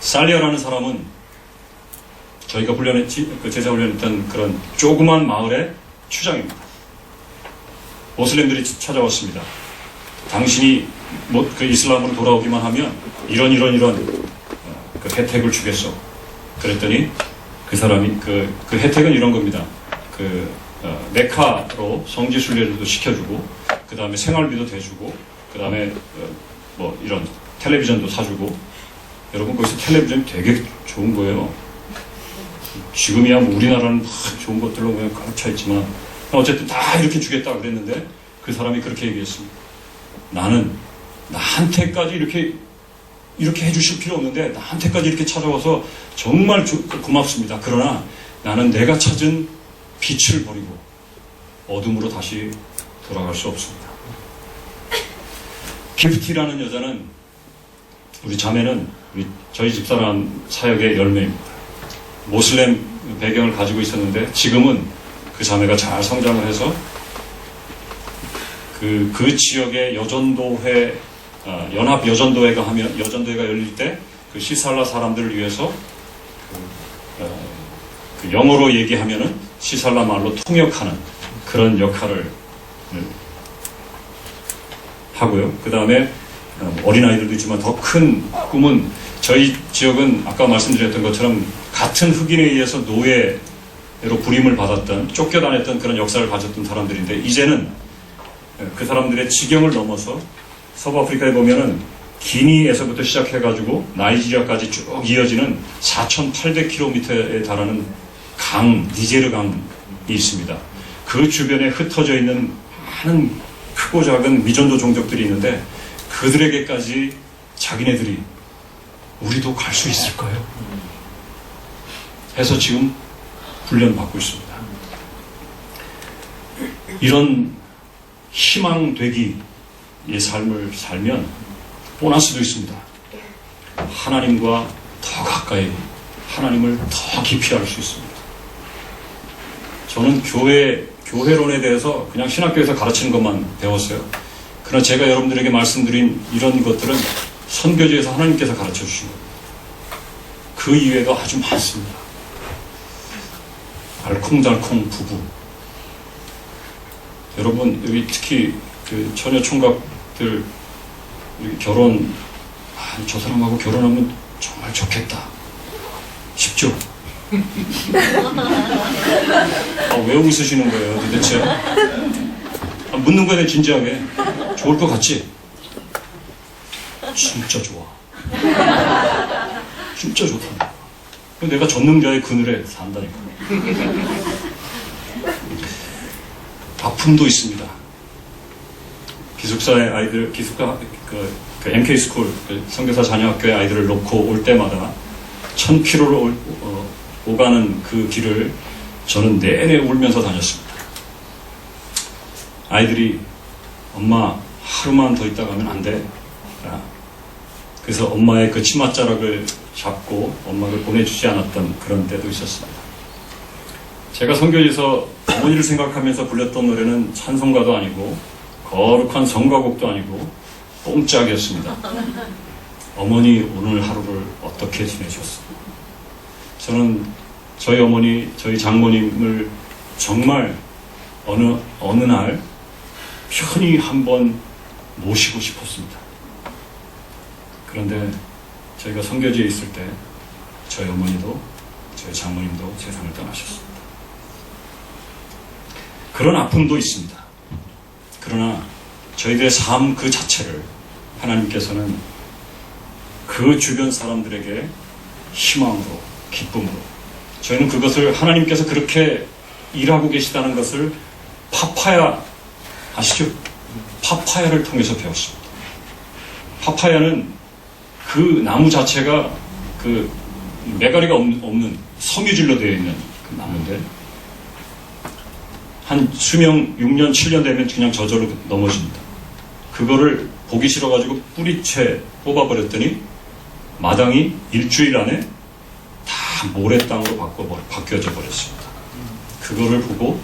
살리아라는 사람은 저희가 제자 훈련했던 그런 조그만 마을의 추장입니다. 모슬렘들이 찾아왔습니다. 당신이 그 이슬람으로 돌아오기만 하면 이런 그 혜택을 주겠어. 그랬더니 그 사람이 그 혜택은 이런 겁니다. 메카로 성지 순례도 시켜주고, 그 다음에 생활비도 대주고, 그 다음에 이런 텔레비전도 사주고. 여러분, 거기서 텔레비전이 되게 좋은 거예요. 지금이야 뭐 우리나라는 좋은 것들로 그냥 꽉 차 있지만, 어쨌든 다 이렇게 주겠다 그랬는데 그 사람이 그렇게 얘기했습니다. 나는 나한테까지 이렇게 해주실 필요 없는데 나한테까지 이렇게 찾아와서 정말 고맙습니다. 그러나 나는 내가 찾은 빛을 버리고 어둠으로 다시 돌아갈 수 없습니다. 기프티라는 여자는, 우리 자매는 저희 집사람 사역의 열매입니다. 모슬렘 배경을 가지고 있었는데 지금은 그 자매가 잘 성장을 해서 그 지역의 여전도회, 연합 여전도회가 열릴 때 그 시살라 사람들을 위해서 그 영어로 얘기하면은 시살라 말로 통역하는 그런 역할을 하고요. 그 다음에 어린아이들도 있지만 더 큰 꿈은, 저희 지역은 아까 말씀드렸던 것처럼 같은 흑인에 의해서 노예로 부림을 받았던, 쫓겨다녔던 그런 역사를 가졌던 사람들인데, 이제는 그 사람들의 지경을 넘어서 서부아프리카에 보면은 기니에서부터 시작해가지고 나이지리아까지 쭉 이어지는 4,800km에 달하는 니제르 강이 있습니다. 그 주변에 흩어져 있는 많은 크고 작은 미전도 종족들이 있는데, 그들에게까지 자기네들이 우리도 갈 수 있을까요? 해서 지금 훈련받고 있습니다. 이런 희망되기의 삶을 살면 보너스도 있습니다. 하나님과 더 가까이, 하나님을 더 깊이 알 수 있습니다. 저는 교회론에 대해서 그냥 신학교에서 가르치는 것만 배웠어요. 그러나 제가 여러분들에게 말씀드린 이런 것들은 선교지에서 하나님께서 가르쳐 주신 겁니다. 그 이외에도 아주 많습니다. 알콩달콩 부부. 여러분, 여기 특히 그 처녀 총각들 결혼, 저 사람하고 결혼하면 정말 좋겠다 싶죠? 왜 웃으시는 거예요 도대체? 묻는 거에 대해 진지하게. 좋을 것 같지? 진짜 좋아. 진짜 좋다. 내가 전능자의 그늘에 산다니까. 아픔도 있습니다. 기숙사의 아이들, 기숙사, 그 MK스쿨, 선교사 자녀학교의 아이들을 놓고 올 때마다 1000km를 오가는 그 길을 저는 내내 울면서 다녔습니다. 아이들이 엄마 하루만 더 있다 가면 안 돼. 그래서 엄마의 그 치맛자락을 잡고 엄마를 보내주지 않았던 그런 때도 있었습니다. 제가 선교지에서 어머니를 생각하면서 불렀던 노래는 찬송가도 아니고 거룩한 성가곡도 아니고 뽕짝이었습니다. 어머니 오늘 하루를 어떻게 지내셨습니까? 저는 저희 어머니, 저희 장모님을 정말 어느 날 편히 한번 모시고 싶었습니다. 그런데 저희가 선교지에 있을 때 저희 어머니도 저희 장모님도 세상을 떠나셨습니다. 그런 아픔도 있습니다. 그러나 저희들의 삶 그 자체를 하나님께서는 그 주변 사람들에게 희망으로, 기쁨으로, 저희는 그것을 하나님께서 그렇게 일하고 계시다는 것을 파파야 아시죠? 파파야를 통해서 배웠습니다. 파파야는 그 나무 자체가 그 매가리가 없는 섬유질로 되어 있는 그 나무인데 한 수명 6년, 7년 되면 그냥 저절로 넘어집니다. 그거를 보기 싫어가지고 뿌리채 뽑아버렸더니 마당이 일주일 안에 다 모래땅으로 바뀌어져 버렸습니다. 그거를 보고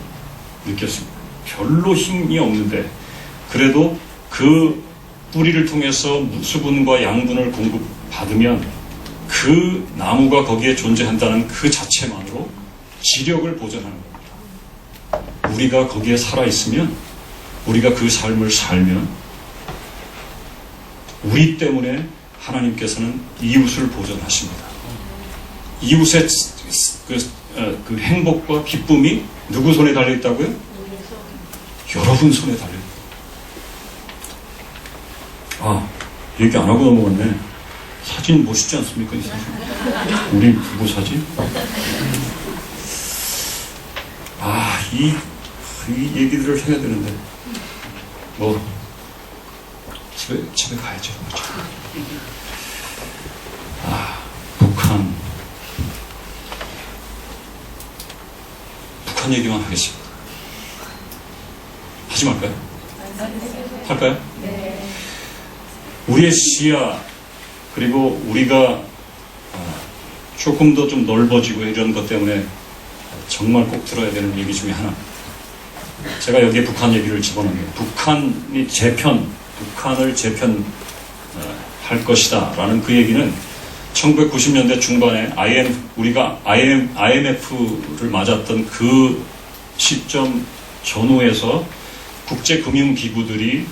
느꼈습니다. 별로 힘이 없는데 그래도 그 뿌리를 통해서 수분과 양분을 공급받으면 그 나무가 거기에 존재한다는 그 자체만으로 지력을 보존하는 겁니다. 우리가 거기에 살아있으면, 우리가 그 삶을 살면 우리 때문에 하나님께서는 이웃을 보존하십니다. 이웃의 그 행복과 기쁨이 누구 손에 달려있다고요? 여러분 손에 달려있다. 얘기 안 하고 넘어갔네. 사진 멋있지 않습니까? 이 사진. 우리 부부 사진. 이 얘기들을 해야 되는데 집에 가야죠. 북한 얘기만 하겠습니다. 하지 말까요? 할까요? 네. 우리의 시야, 그리고 우리가 조금 더 좀 넓어지고 이런 것 때문에 정말 꼭 들어야 되는 얘기 중에 하나. 제가 여기에 북한 얘기를 집어넣네요. 북한을 재편할 것이다 라는 그 얘기는 1990년대 중반에 우리가 IMF를 맞았던 그 시점 전후에서 국제금융기구들이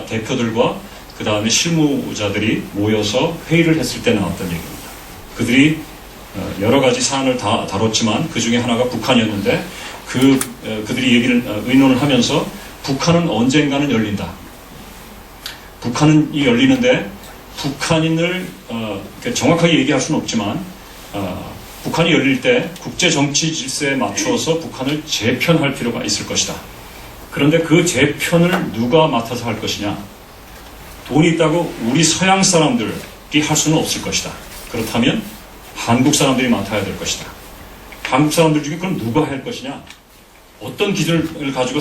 대표들과 그 다음에 실무자들이 모여서 회의를 했을 때 나왔던 얘기입니다. 그들이 여러 가지 사안을 다 다뤘지만 그 중에 하나가 북한이었는데 그들이 의논을 하면서 북한은 언젠가는 열린다. 북한이 열리는데 북한인을 정확하게 얘기할 수는 없지만 북한이 열릴 때 국제 정치 질서에 맞추어서 북한을 재편할 필요가 있을 것이다. 그런데 그 재편을 누가 맡아서 할 것이냐? 돈이 있다고 우리 서양 사람들이 할 수는 없을 것이다. 그렇다면 한국 사람들이 맡아야 될 것이다. 한국 사람들 중에 그럼 누가 할 것이냐? 어떤 기준을 가지고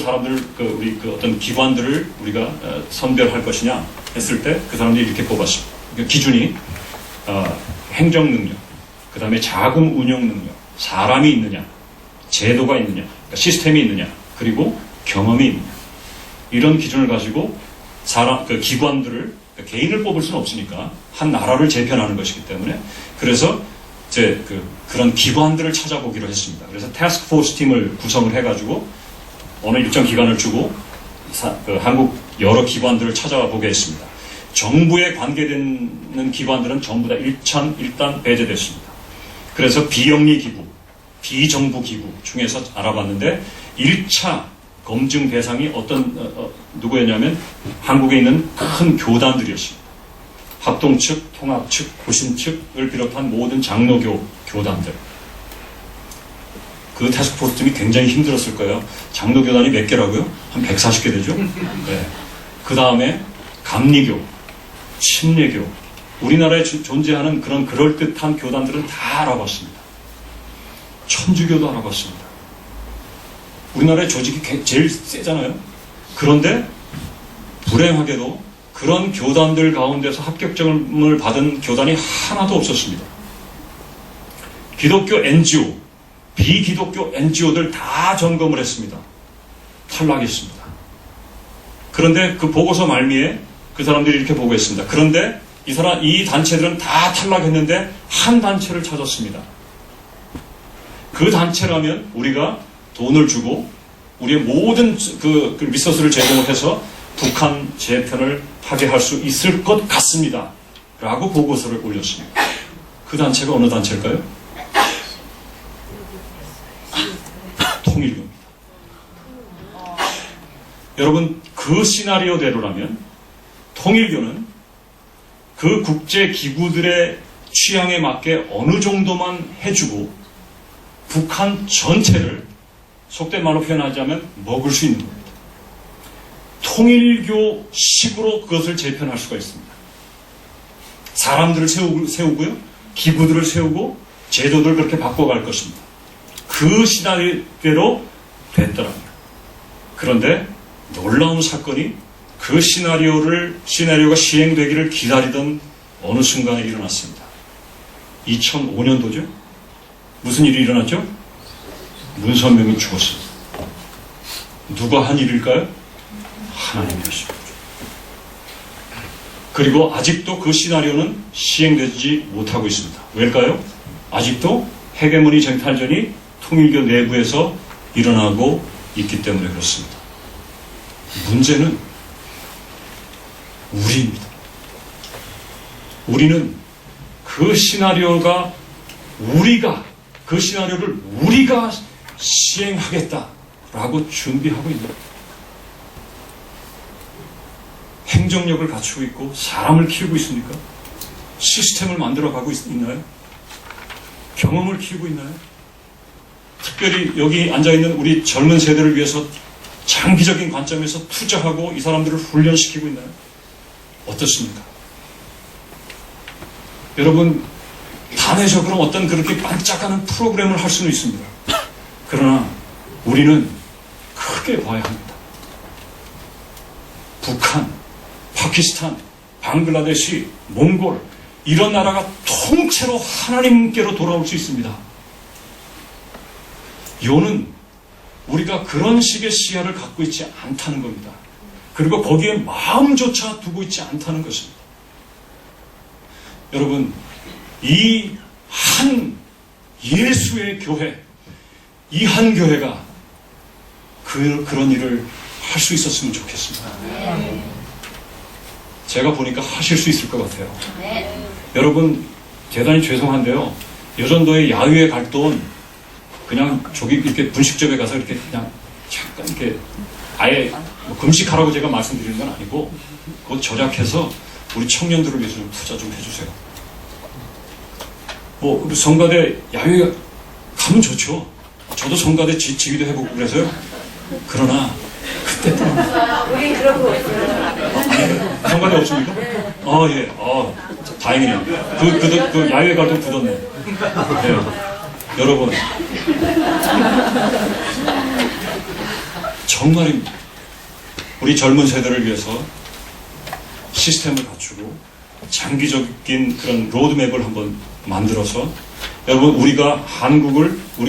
우리 어떤 기관들을 우리가 선별할 것이냐 했을 때 그 사람들이 이렇게 뽑았습니다. 그러니까 기준이 행정 능력, 그 다음에 자금 운영 능력, 사람이 있느냐, 제도가 있느냐, 그러니까 시스템이 있느냐, 그리고 경험이 있느냐. 이런 기준을 가지고 기관들을 그러니까 개인을 뽑을 수는 없으니까 한 나라를 재편하는 것이기 때문에 그래서 이제 그런 기관들을 찾아보기로 했습니다. 그래서 태스크포스 팀을 구성을 해가지고 어느 일정 기간을 주고 한국 여러 기관들을 찾아보게 했습니다. 정부에 관계되는 기관들은 전부 다 일단 배제됐습니다. 그래서 비영리 기구, 비정부 기구 중에서 알아봤는데 1차 검증 대상이 누구였냐면 한국에 있는 큰 교단들이었습니다. 합동 측, 통합 측, 고신 측을 비롯한 모든 장로교 교단들. 그 태스크포스 팀이 굉장히 힘들었을 거예요. 장로교단이 몇 개라고요? 한 140개 되죠? 네. 그 다음에 감리교, 침례교, 우리나라에 존재하는 그런 그럴듯한 교단들은 다 알아봤습니다. 천주교도 알아봤습니다. 우리나라의 조직이 제일 세잖아요. 그런데 불행하게도 그런 교단들 가운데서 합격점을 받은 교단이 하나도 없었습니다. 기독교 NGO, 비기독교 NGO들 다 점검을 했습니다. 탈락했습니다. 그런데 그 보고서 말미에 그 사람들이 이렇게 보고했습니다. 그런데 이 단체들은 다 탈락했는데 한 단체를 찾았습니다. 그 단체라면 우리가 돈을 주고 우리의 모든 그 리소스를 제공을 해서 북한 재편을 하게 할 수 있을 것 같습니다. 라고 보고서를 올렸습니다. 그 단체가 어느 단체일까요? 통일교입니다. 여러분, 그 시나리오대로라면 통일교는 그 국제기구들의 취향에 맞게 어느 정도만 해주고 북한 전체를 속된 말로 표현하자면 먹을 수 있는 겁니다. 통일교식으로 그것을 재편할 수가 있습니다. 사람들을 세우고요, 기구들을 세우고 제도들을 그렇게 바꿔갈 것입니다. 그 시나리오대로 됐더랍니다. 그런데 놀라운 사건이 그 시나리오가 시행되기를 기다리던 어느 순간에 일어났습니다. 2005년도죠? 무슨 일이 일어났죠? 문선명이 죽었습니다. 누가 한 일일까요? 하나님이었습니다. 그리고 아직도 그 시나리오는 시행되지 못하고 있습니다. 왜일까요? 아직도 헤게모니 쟁탈전이 통일교 내부에서 일어나고 있기 때문에 그렇습니다. 문제는 우리입니다. 우리는 그 시나리오를 우리가 시행하겠다라고 준비하고 있는 거예요. 행정력을 갖추고 있고 사람을 키우고 있습니까? 시스템을 만들어가고 있나요? 경험을 키우고 있나요? 특별히 여기 앉아있는 우리 젊은 세대를 위해서 장기적인 관점에서 투자하고 이 사람들을 훈련시키고 있나요? 어떻습니까? 여러분, 단회적으로 어떤 그렇게 반짝하는 프로그램을 할 수는 있습니다. 그러나 우리는 크게 봐야 합니다. 북한, 파키스탄, 방글라데시, 몽골 이런 나라가 통째로 하나님께로 돌아올 수 있습니다. 요는 우리가 그런 식의 시야를 갖고 있지 않다는 겁니다. 그리고 거기에 마음조차 두고 있지 않다는 것입니다. 여러분, 이 한 예수의 교회, 이 한 교회가 그런 일을 할 수 있었으면 좋겠습니다. 제가 보니까 하실 수 있을 것 같아요. 여러분, 대단히 죄송한데요. 여전도의 야유회 갈 돈 그냥 저기 이렇게 분식점에 가서 이렇게 그냥 잠깐 이렇게 아예 뭐 금식하라고 제가 말씀드리는 건 아니고 그것 절약해서 우리 청년들을 위해서 좀 투자 좀 해주세요. 뭐 우리 성가대 야유회 가면 좋죠. 저도 성가대 지휘도 해보고 그래서요. 그러나 그때 우리 그런 거 없어요. 성가대 없습니까? 예. 다행이네요. 그 야유회 갈 때 굳었네. 네. 여러분, 정말입니다. 우리 젊은 세대를 위해서 시스템을 갖추고 장기적인 그런 로드맵을 한번 만들어서 여러분, 우리가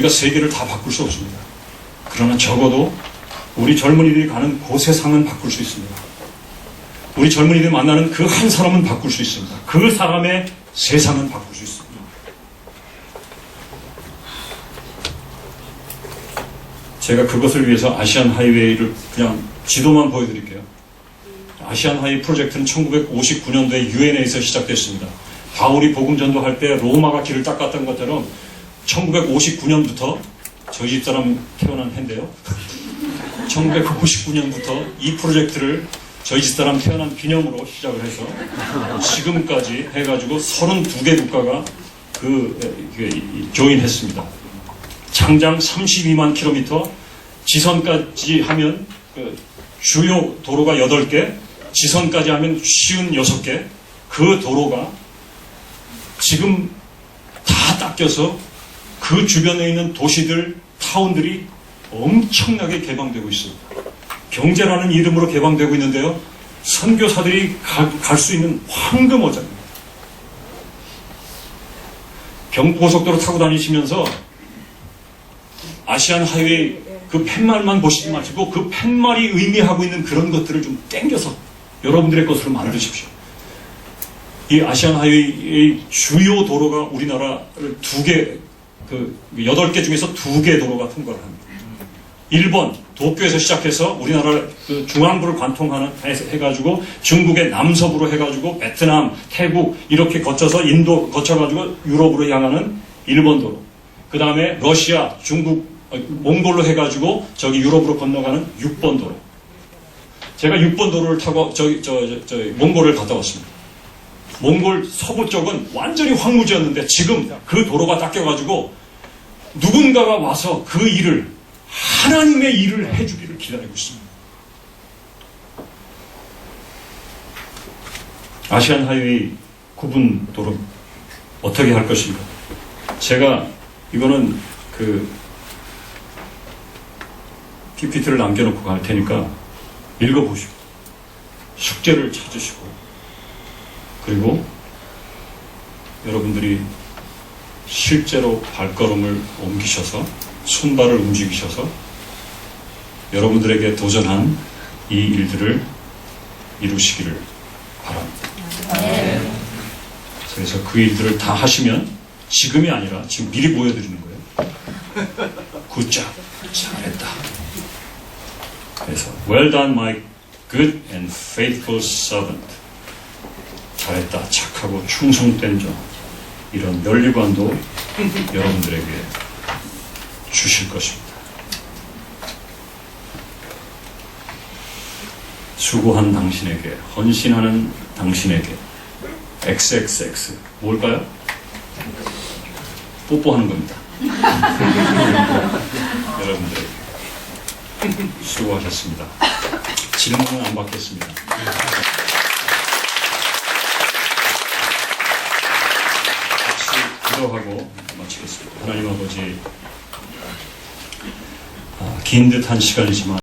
세계를 다 바꿀 수 없습니다. 그러나 적어도 우리 젊은이들이 가는 그 세상은 바꿀 수 있습니다. 우리 젊은이들이 만나는 그 한 사람은 바꿀 수 있습니다. 그 사람의 세상은 바꿀 수 있습니다. 제가 그것을 위해서 아시안 하이웨이를 그냥 지도만 보여드릴게요. 아시안 하이웨이 프로젝트는 1959년도에 유엔에서 시작됐습니다. 바울이 복음 전도할 때 로마가 길을 닦았던 것처럼 1959년부터 저희 집사람 태어난 해인데요. 1959년부터 이 프로젝트를 저희 집사람 태어난 기념으로 시작을 해서 지금까지 해가지고 32개 국가가 조인했습니다. 장장 32만 킬로미터, 지선까지 하면 주요 도로가 8개, 지선까지 하면 56개, 그 도로가 지금 다 닦여서 그 주변에 있는 도시들, 타운들이 엄청나게 개방되고 있습니다. 경제라는 이름으로 개방되고 있는데요. 선교사들이 갈 수 있는 황금어장입니다. 경부고속도로 타고 다니시면서 아시안 하이웨이 그 팻말만 보시지 마시고 그 팻말이 의미하고 있는 그런 것들을 좀 땡겨서 여러분들의 것으로 만드십시오. 이 아시안 하이웨이의 주요 도로가 우리나라를 8개 중에서 2개 도로가 통과를 합니다. 1번 도쿄에서 시작해서 우리나라 그 중앙부를 관통하는 해가지고 중국의 남서부로 해가지고 베트남, 태국 이렇게 거쳐서 인도 거쳐가지고 유럽으로 향하는 1번 도로. 그 다음에 러시아, 중국, 몽골로 해가지고 저기 유럽으로 건너가는 6번 도로. 제가 6번 도로를 타고 몽골을 갔다 왔습니다. 몽골 서부 쪽은 완전히 황무지였는데 지금 그 도로가 닦여가지고 누군가가 와서 그 일을, 하나님의 일을 해주기를 기다리고 있습니다. 아시안 하이웨이 9분 도로 어떻게 할 것인가? 제가 이거는 PPT를 남겨놓고 갈 테니까 읽어보시고 숙제를 찾으시고 그리고 여러분들이 실제로 발걸음을 옮기셔서 손발을 움직이셔서 여러분들에게 도전한 이 일들을 이루시기를 바랍니다. 그래서 그 일들을 다 하시면 지금이 아니라 지금 미리 보여드리는 거예요. 굿잡, 잘했다. 그래서 well done my good and faithful servant. 잘했다, 착하고 충성된 종. 이런 면류관도 여러분들에게 주실 것입니다. 수고한 당신에게, 헌신하는 당신에게 XXX 뭘까요? 뽀뽀하는 겁니다. 여러분들 수고하셨습니다. 질문은 안 받겠습니다. 같이 기도하고 마치겠습니다. 하나님 아버지, 긴 듯한 시간이지만